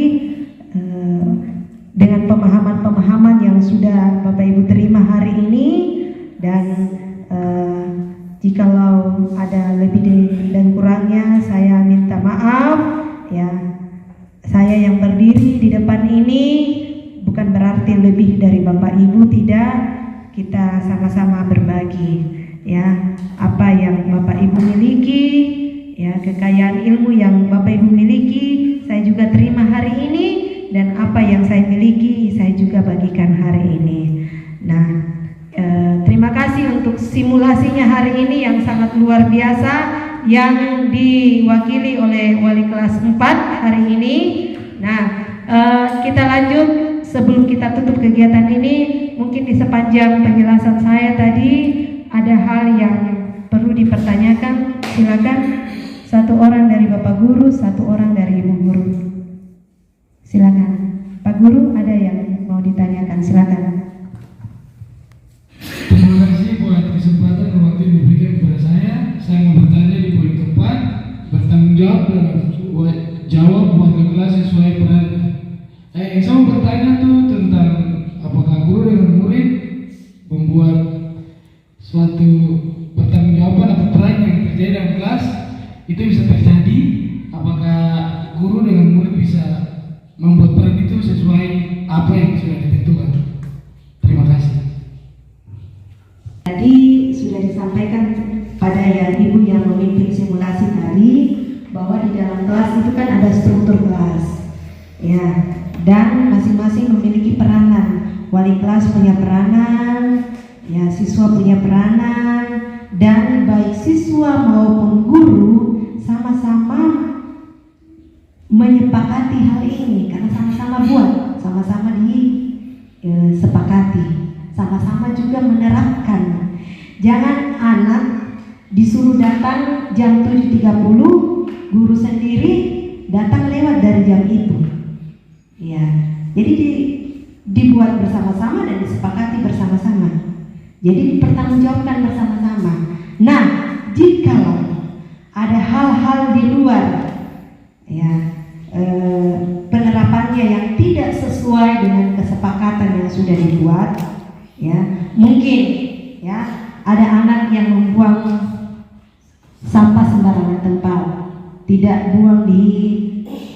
dengan pemahaman-pemahaman yang sudah Bapak Ibu terima hari ini. Dan jikalau ada lebih dan kurangnya saya minta maaf ya. Saya yang berdiri di depan ini bukan berarti lebih dari Bapak Ibu, tidak. Kita sama-sama berbagi ya, apa yang Bapak Ibu miliki ya, kekayaan ilmu yang Bapak Ibu miliki saya juga terima hari ini, dan apa yang saya miliki saya juga bagikan hari ini. Nah, terima kasih untuk simulasinya hari ini yang sangat luar biasa, yang diwakili oleh wali kelas 4 hari ini. Nah, kita lanjut. Sebelum kita tutup kegiatan ini, mungkin di sepanjang penjelasan saya tadi ada hal yang perlu dipertanyakan. Silakan, satu orang dari Bapak Guru, satu orang dari Ibu Guru. Silakan, Pak Guru, ada yang mau ditanyakan? Silakan. Terima kasih buat kesempatan dan waktu yang diberikan kepada saya. Saya mau bertanya di poin keempat, bertanggung jawab dan jawab buat kelas sesuai perannya. Saya mau bertanya tuh tentang apakah guru dengan murid membuat suatu pertanggungjawaban atau peran yang terjadi dalam kelas itu bisa terjadi? Apakah guru dengan murid bisa membuat peran itu sesuai apa yang sudah ditentukan? Terima kasih. Tadi sudah disampaikan pada ibu yang memimpin simulasi tadi bahwa di dalam kelas itu kan ada struktur kelas ya, dan masing-masing memiliki peranan. Wali kelas punya peranan ya, siswa punya peranan, dan baik siswa maupun guru sama-sama menyepakati hal ini karena sama-sama buat, sama-sama disepakati, sama-sama juga menerapkan. Jangan anak disuruh datang jam 7.30, guru sendiri datang lewat dari jam itu. Ya, jadi dibuat bersama-sama dan disepakati bersama-sama. Jadi dipertanggungjawabkan bersama-sama. Nah, jikalau ada hal-hal di luar ya, penerapannya yang tidak sesuai dengan kesepakatan yang sudah dibuat, ya mungkin ya ada anak yang membuang sampah sembarangan tempat, tidak buang di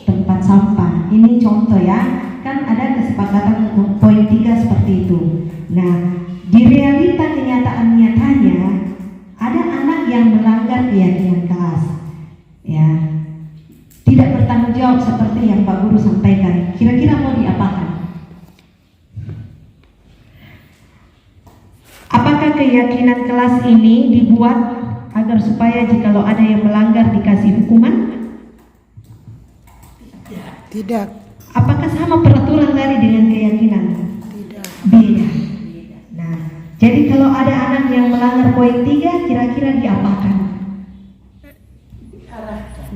tempat sampah. Ini contoh ya, kan ada kesepakatan untuk poin 3 seperti itu. Nah, di realita kenyataan nyatanya ada anak yang melanggar keyakinan kelas, ya tidak bertanggung jawab seperti yang Pak Guru sampaikan. Kira-kira mau diapakan? Apakah keyakinan kelas ini dibuat agar supaya jikalau ada yang melanggar dikasih hukuman? Tidak. Apakah sama peraturan tadi dengan keyakinan? Tidak. Beda. Nah, jadi kalau ada anak yang melanggar poin 3, kira-kira diapakan?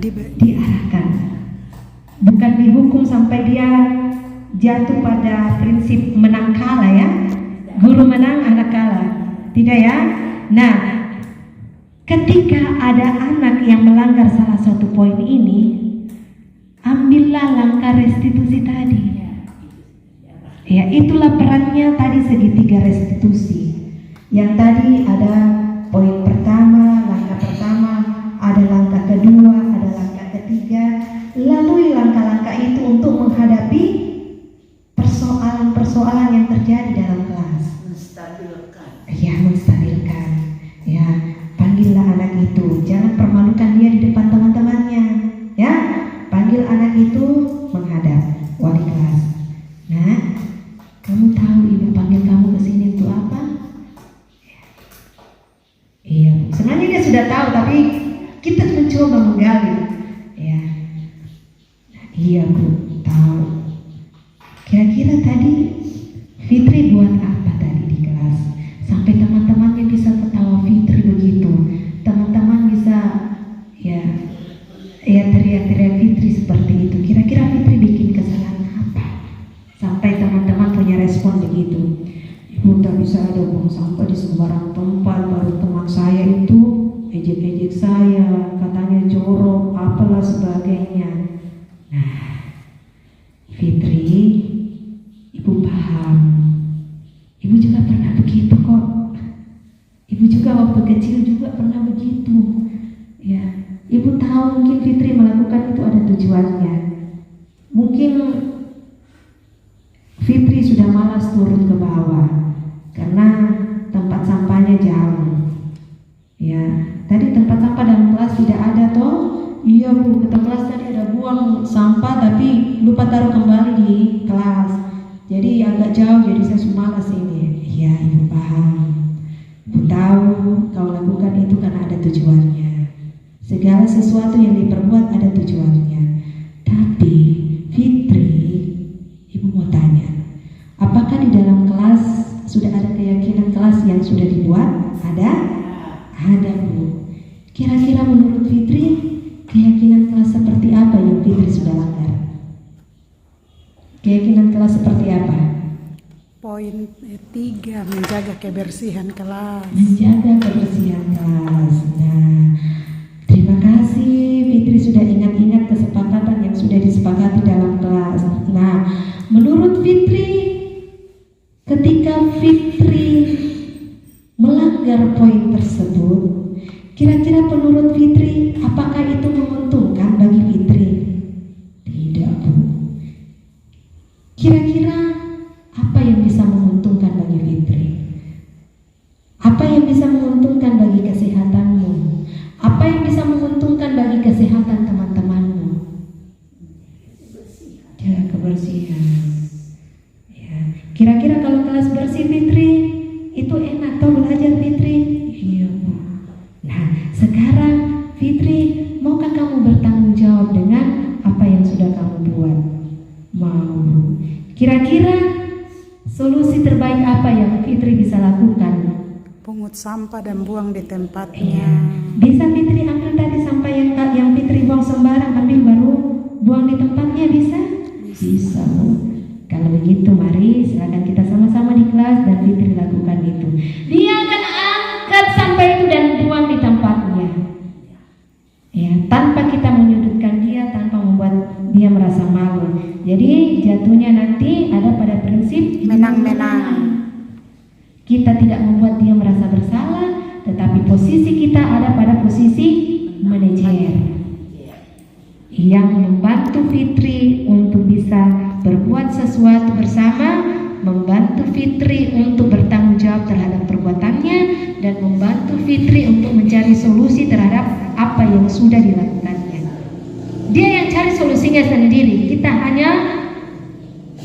Diarahkan. Bukan dihukum sampai dia jatuh pada prinsip menang kalah ya. Guru menang, anak kalah. Tidak ya? Nah, ketika ada anak yang melanggar salah satu poin ini, ambillah langkah restitusi tadi. Ya, itulah perannya tadi segitiga restitusi. Yang tadi ada poin pertama, langkah pertama, ada langkah kedua, ada langkah ketiga. Lalui langkah-langkah itu untuk menghadapi persoalan-persoalan yang terjadi dalam kelas. Menstabilkan. Ya, menstabilkan. Ya, panggillah anak itu, jangan permalukan dia di depan teman-temannya. Ya, panggil anak itu menghadap wali kelas. Nah, kamu tahu ibu panggil kamu ke sini untuk apa? Iya, Bu. Sebenarnya dia sudah tahu, tapi kita mencoba menggali. Ya, iya Bu, tahu. Kira-kira tadi Fitri buat apa tadi di kelas? Sampai teman-temannya bisa ketawa Fitri begitu. Teman-teman bisa ya teriak-teriak Fitri seperti itu. Kira-kira Fitri bikin kesalahan apa? Sampai teman-teman punya respon begitu. Ibu tak bisa ada buang sampah di sembarang tempat. Baru teman saya itu ejek-ejek saya, katanya jorok, apalah sebagainya. Nah, Fitri, ibu paham. Ibu juga pernah begitu kok. Ibu juga waktu kecil juga pernah begitu. Ya, ibu tahu mungkin Fitri melakukan itu ada tujuannya. Mungkin Fitri sudah malas turun ke bawah karena tempat sampahnya jauh. Ya, tadi tempat sampah dalam kelas tidak ada toh? Iya Bu, ke kelas tadi ada buang sampah tapi lupa taruh kembali di kelas. Jadi agak jauh, jadi saya malas ini. Iya, ibu paham. Ibu tahu kau lakukan itu karena ada tujuannya. Segala sesuatu yang diperbuat ada tujuannya. Tapi Fitri, ibu mau tanya, apakah di dalam kelas sudah ada keyakinan kelas yang sudah dibuat? Ada? Ada Bu. Kira-kira menurut Fitri, keyakinan kelas seperti apa yang Fitri sudah langgar? Keyakinan kelas seperti apa? Poin 3, menjaga kebersihan kelas. Menjaga kebersihan kelas. Nah, terima kasih Fitri sudah ingat-ingat kesepakatan yang sudah disepakati dalam kelas. Nah, menurut Fitri, ketika Fitri melanggar poin tersebut, kira-kira menurut Fitri apakah itu menguntungkan bagi Fitri? Tidak Bu. Kira-kira apa yang bisa menguntungkan bagi Fitri? Apa yang bisa menguntungkan bagi kesehatanmu? Apa yang bisa menguntungkan bagi kesehatan teman-temanmu? Jaga kebersihan. Ya. Kira-kira kalau kelas bersih Fitri, itu enak toh belajar Fitri? Iya Bu. Nah, sekarang Fitri, maukah kamu bertanggung jawab dengan apa yang sudah kamu buat? Mau. Kira-kira solusi terbaik apa yang Fitri bisa lakukan? Pungut sampah dan buang di tempatnya. Iya. Bisa Fitri ambil tadi sampah yang Fitri buang sembarang, ambil baru buang di tempatnya, bisa? Bisa Bu. Kalau begitu mari silakan kita sama-sama di kelas dan Fitri lakukan itu. Dia akan angkat sampah itu dan buang di tempatnya. Ya, tanpa kita menyudutkan dia, tanpa membuat dia merasa malu. Jadi jatuhnya nanti ada pada prinsip Menang-menang. Kita tidak membuat dia merasa bersalah, tetapi posisi kita ada pada posisi manajer yang membantu Fitri untuk bisa berbuat sesuatu bersama, membantu Fitri untuk bertanggung jawab terhadap perbuatannya, dan membantu Fitri untuk mencari solusi terhadap apa yang sudah dilakukannya. Dia yang cari solusinya sendiri, kita hanya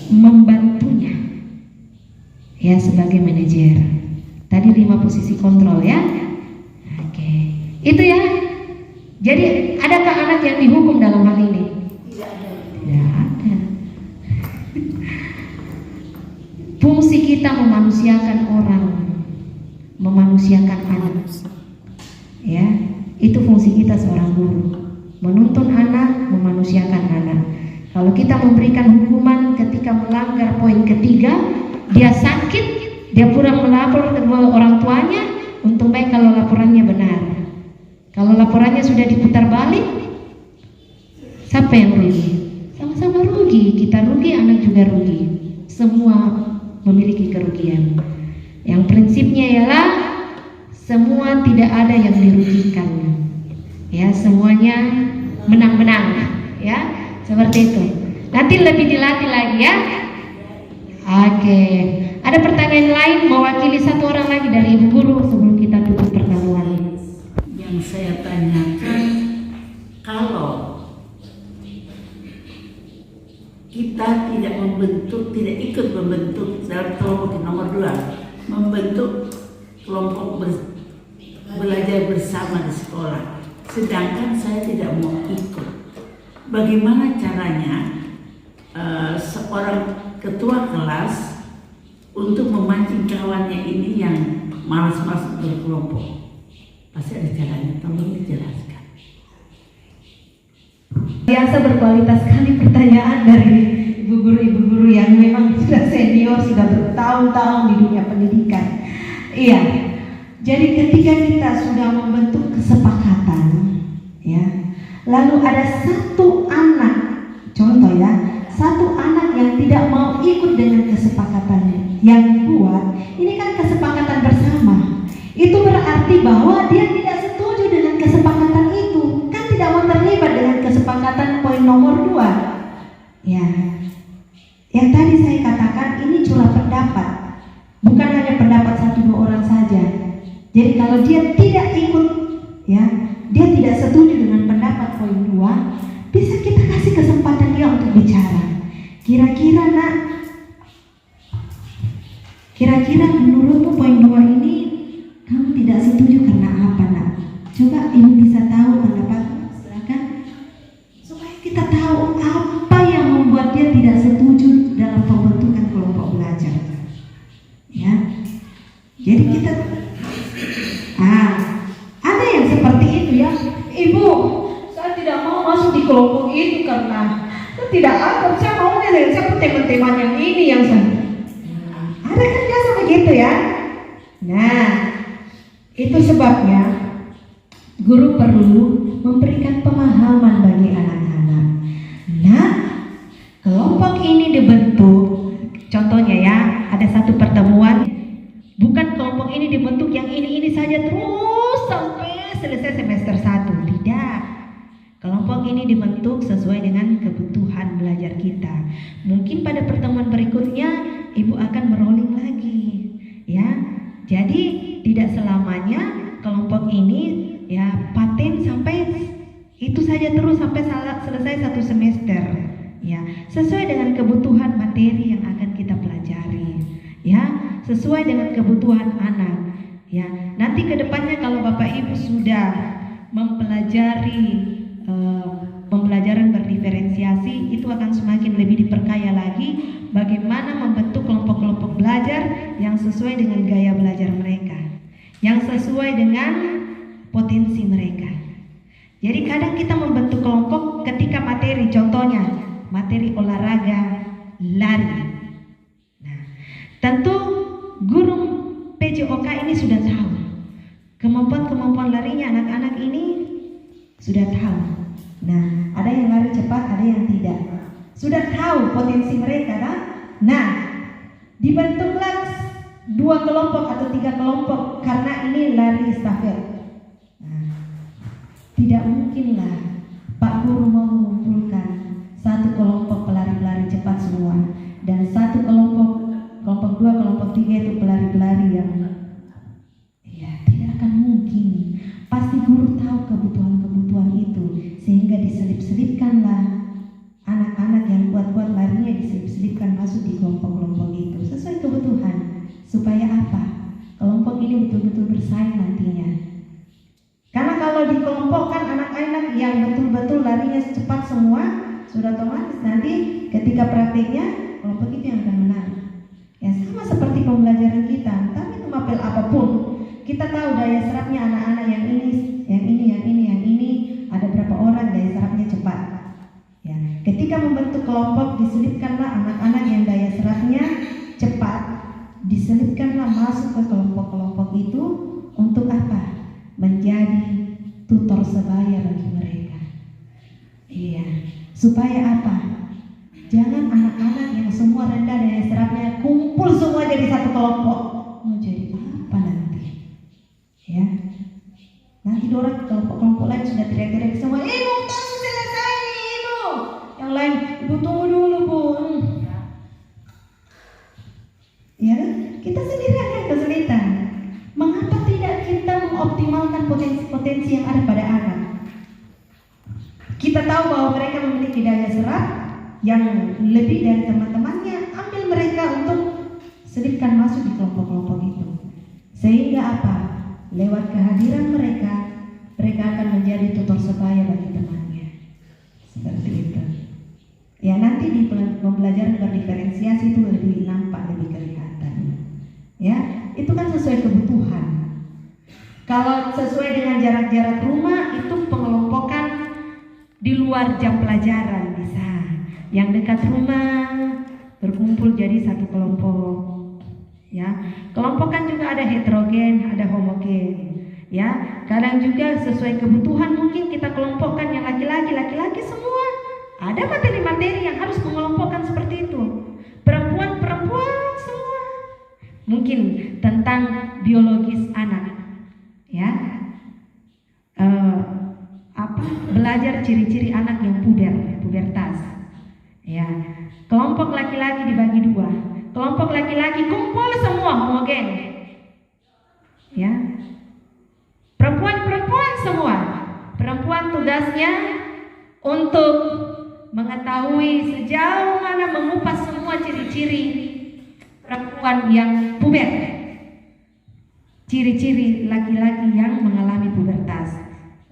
membantunya. Ya, sebagai manajer. Tadi 5 posisi kontrol ya. Oke. Itu ya. Jadi adakah anak yang dihukum dalam hal ini? Tidak ada. Tidak ada. Fungsi kita memanusiakan orang, memanusiakan anak. Ya, itu fungsi kita seorang guru. Menuntun anak, memanusiakan anak. Kalau kita memberikan hukuman ketika melanggar poin ketiga, dia sakit, dia kurang melapor ke orang tuanya, untung baik kalau laporannya benar. Kalau laporannya sudah diputar balik, siapa yang rugi? Sama-sama rugi, kita rugi, anak juga rugi. Semua memiliki kerugian. Yang prinsipnya ialah semua tidak ada yang dirugikan. Ya, semuanya menang-menang, ya. Seperti itu. Nanti lebih dilatih lagi ya. Oke. Ada pertanyaan lain mewakili satu orang lagi dari Ibu Guru sebelum kita tutup pertemuan. Yang saya tanyakan, kalau kita tidak ikut membentuk dalam kelompok nomor 2, membentuk kelompok belajar bersama di sekolah, sedangkan saya tidak mau ikut. Bagaimana caranya seorang ketua kelas untuk memancing kawannya ini yang malas-malas berkelompok? Pasti ada caranya, tolong dijelaskan. Biasa berkualitas sekali pertanyaan dari ibu guru yang memang sudah senior, sudah bertahun-tahun di dunia pendidikan. Iya, jadi ketika kita sudah membentuk kesepakatan, ya, lalu ada satu anak, contoh ya, satu anak yang tidak mau ikut dengan kesepakatannya yang dibuat, ini kan kesepakatan bersama. Itu berarti bahwa dia tidak setuju dengan kesepakatan itu, kan tidak mau terlibat dengan kesepakatan poin nomor 2. Ya, yang tadi saya katakan ini curah pendapat, bukan hanya pendapat 1-2 orang saja. Jadi kalau dia tidak ikut, ya, dia tidak setuju dengan pendapat poin 2, bisa kita kasih kesempatan dia untuk bicara. Kira-kira nak, kira-kira menurutmu poin 2 ini kamu tidak setuju karena apa nak? Coba ibu bisa tahu pendapatmu, silakan. Supaya kita tahu apa yang membuat dia tidak setuju dalam pembentukan kelompok belajar. Ya, jadi kita, ada yang seperti itu ya. Ibu, saya tidak mau masuk di kelompok itu karena saya tidak akan, saya maunya dengan siapa teman-teman yang ini yang saya. Ada kan biasa begitu ya. Nah, itu sebabnya guru perlu memberikan pemahaman bagi anak-anak. Nah, kelompok ini dibentuk, contohnya ya, ada satu pertemuan, bukan kelompok ini dibentuk yang ini saja terus sampai selesai semester 1, tidak. Kelompok ini dibentuk sesuai dengan kebutuhan belajar kita. Mungkin pada pertemuan berikutnya ibu akan merolling lagi, ya. Jadi tidak selamanya kelompok ini ya paten sampai itu saja terus sampai selesai 1 semester, ya. Sesuai dengan kebutuhan materi yang akan kita pelajari, ya, sesuai dengan kebutuhan anak, ya. Nanti kedepannya kalau Bapak Ibu sudah mempelajari pembelajaran berdiferensiasi, itu akan semakin lebih diperkaya lagi bagaimana membentuk kelompok-kelompok belajar yang sesuai dengan gaya belajar mereka, yang sesuai dengan potensi mereka. Jadi kadang kita membentuk kelompok ketika materi, contohnya materi olahraga lari. Nah, tentu guru PJOK ini sudah tahu kemampuan larinya anak-anak ini, sudah tahu. Nah, ada yang lari cepat, ada yang tidak. Sudah tahu potensi mereka kan? Nah, dibentuklah 2 kelompok atau 3 kelompok karena ini lari estafet. Nah, tidak mungkinlah Pak Guru mau mengumpulkan satu kelompok pelari-pelari cepat semua dan satu kelompok 2, kelompok 3 itu pelari-pelari yang ya tidak akan mungkin. Pasti guru tahu kebutuhan-kebutuhan itu sehingga diselip-selipkanlah anak-anak yang kuat-kuat larinya, diselip-selipkan masuk di kelompok-kelompok itu sesuai kebutuhan. Supaya apa? Kelompok ini betul-betul bersaing nantinya. Karena kalau dikelompokkan anak-anak yang betul-betul larinya cepat semua, sudah otomatis nanti ketika praktiknya kelompok itu yang akan menang. Ya sama seperti pembelajaran kita, tapi itu mapel apapun. Kita tahu daya serapnya anak-anak yang ini, ada berapa orang daya serapnya cepat. Ya, ketika membentuk kelompok diselipkanlah anak-anak yang daya serapnya cepat, diselipkanlah masuk ke kelompok-kelompok itu untuk apa? Menjadi tutor tutor sebaya bagi mereka. Iya, supaya apa? Jangan anak-anak yang semua rendah daya serapnya kumpul semua jadi satu kelompok. Mau jadi apa nanti? Ya, nanti orang kelompok-kelompok lain sudah teriak-teriak semua, ibu tunggu selesai nih ibu. Yang lain, ibu tunggu dulu bu. Ya, kita sendiri akan kesulitan. Mengapa tidak kita mengoptimalkan potensi-potensi yang ada pada anak? Kita tahu bahwa mereka memiliki daya serap yang lebih dari teman-temannya. Ambil mereka untuk selipkan masuk di kelompok-kelompok itu. Sehingga apa? Lewat kehadiran mereka, mereka akan menjadi tutor sebaya bagi temannya. Seperti itu. Ya, nanti di pembelajaran berdiferensiasi itu lebih nampak, lebih kelihatan. Ya, itu kan sesuai kebutuhan. Kalau sesuai dengan jarak-jarak rumah, itu pengelompokan di luar jam pelajaran bisa. Yang dekat rumah berkumpul jadi satu kelompok. Ya, kelompok kan juga ada heterogen, ada homogen. Ya, kadang juga sesuai kebutuhan mungkin kita kelompokkan yang laki-laki semua. Ada materi-materi yang harus mengelompokkan seperti itu. Perempuan semua. Mungkin tentang biologis anak. Ya. Belajar ciri-ciri anak yang pubertas. Ya. Kelompok laki-laki dibagi dua. Kelompok laki-laki kumpul semua homogen. Ya. Perempuan semua. Perempuan tugasnya untuk mengetahui sejauh mana mengupas semua ciri-ciri perempuan yang puber. Ciri-ciri laki-laki yang mengalami pubertas.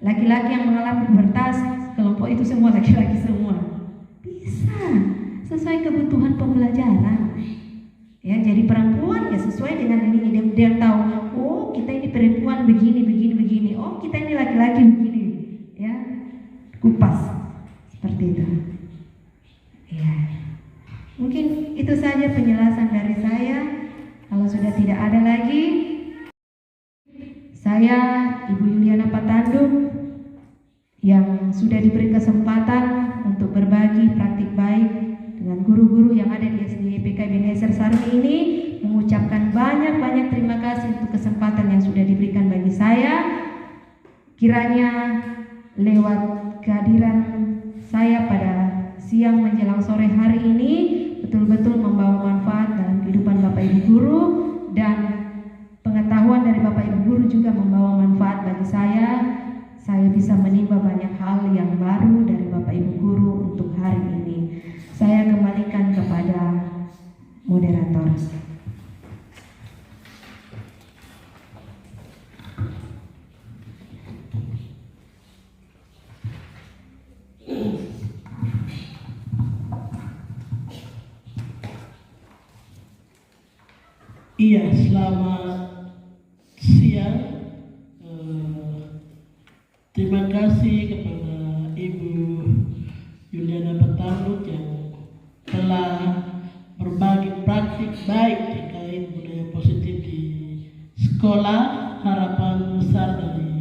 Laki-laki yang mengalami pubertas, kelompok itu semua laki-laki semua. Bisa sesuai kebutuhan pembelajaran. Ya, jadi perempuan ya sesuai dengan ini, dia tahu, oh kita ini perempuan begini. Oh, kita ini laki-laki begini. Ya. Kupas seperti itu. Ya. Mungkin itu saja penjelasan dari saya. Kalau sudah tidak ada lagi, saya Ibu Yuliana Patanduk yang sudah diberi kesempatan untuk berbagi praktik baik dengan guru-guru yang ada di SD PK Ebenezer Sarmi ini, mengucapkan banyak terima kasih untuk kesempatan yang sudah diberikan bagi saya. Kiranya lewat kehadiran saya pada siang menjelang sore hari ini betul-betul membawa manfaat dalam kehidupan Bapak Ibu guru, dan pengetahuan dari Bapak Ibu guru juga membawa manfaat bagi saya. Saya bisa menimba banyak hal yang baru dari Bapak Ibu guru untuk hari ini. Saya kembalikan kepada moderator. Iya, selamat siang. Terima kasih kepada Ibu Yuliana Patanduk yang telah berbagi praktik baik terkait budaya positif di sekolah. Harapan besar dari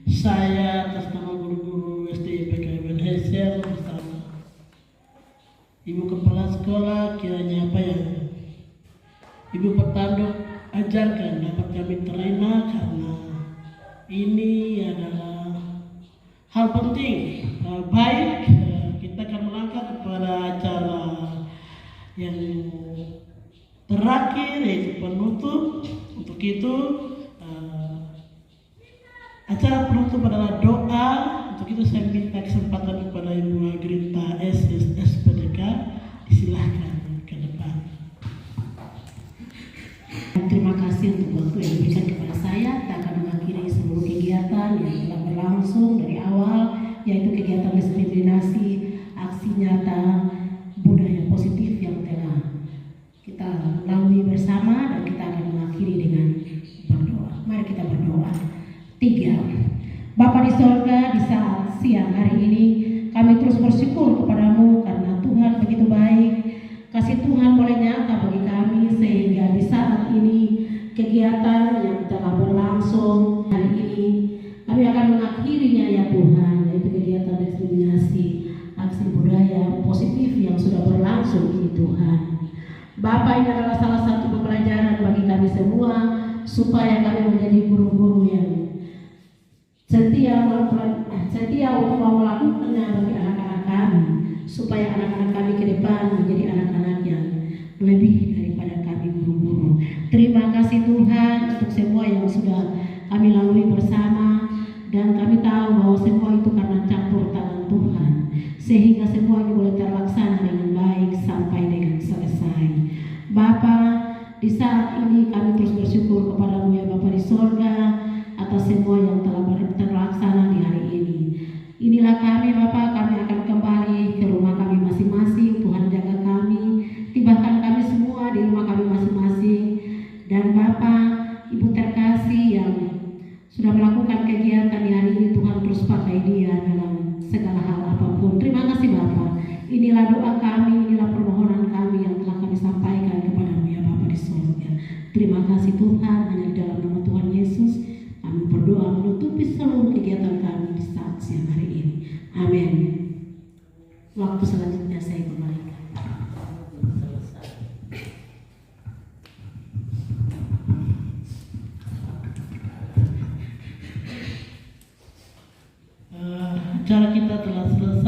saya atas nama guru-guru SD PK Ebenezer bersama Ibu Kepala Sekolah, kiranya apa yang Ibu Patanduk ajarkan dapat kami terima, karena ini adalah hal penting. Baik, kita akan melangkah kepada acara yang terakhir, yaitu penutup. Untuk itu acara penutup adalah doa. Untuk itu saya minta kesempatan kepada Ibu Agrita SPDK, disilahkan ke depan. Terima kasih untuk waktu yang diberikan kepada saya. Kita akan mengakhiri seluruh kegiatan yang telah berlangsung dari awal, yaitu kegiatan diskriminasi, aksi nyata budaya positif yang telah kita lalui bersama, dan kita akan mengakhiri dengan berdoa. Mari kita berdoa. 3. Bapa di sorga, di saat siang hari ini kami terus bersyukur kepadamu karena Tuhan begitu baik. Kasih Tuhan boleh nyata bagi kami, sehingga di saat ini kegiatan yang telah berlangsung hari ini kami akan mengakhirinya ya langsung ini Tuhan. Bapa, ini adalah salah satu pembelajaran bagi kami semua supaya kami menjadi guru-guru yang setia untuk mau melakukannya bagi anak-anak kami, supaya anak-anak kami ke depan menjadi anak-anak yang lebih daripada kami guru-guru. Terima kasih Tuhan untuk semua yang sudah kami lalui bersama, dan kami tahu bahwa semua itu karena campur tangan Tuhan, sehingga semua ini boleh terlaksana dengan baik sampai dengan selesai. Bapa, di saat ini kami terus bersyukur kepadamu ya Bapa di sorga atas semua yang telah terlaksana di hari ini. Inilah kami Bapa, kami akan kembali ke rumah kami masing-masing. Tuhan jaga kami, tibakan kami semua di rumah kami masing-masing. Dan Bapa, Ibu terkasih yang sudah melakukan kegiatan di hari ini, Tuhan terus pakai dia dalam segala hal apapun. Terima kasih Bapa. Inilah doa kami, inilah permohonan kami yang telah kami sampaikan kepadamu ya Bapa di surga. Terima kasih Tuhan, hanya di dalam nama Tuhan Yesus kami berdoa menutupi seluruh kegiatan kami di saat siang hari ini. Amin. Waktu selanjutnya saya kembalikan. Acara kita telah selesai.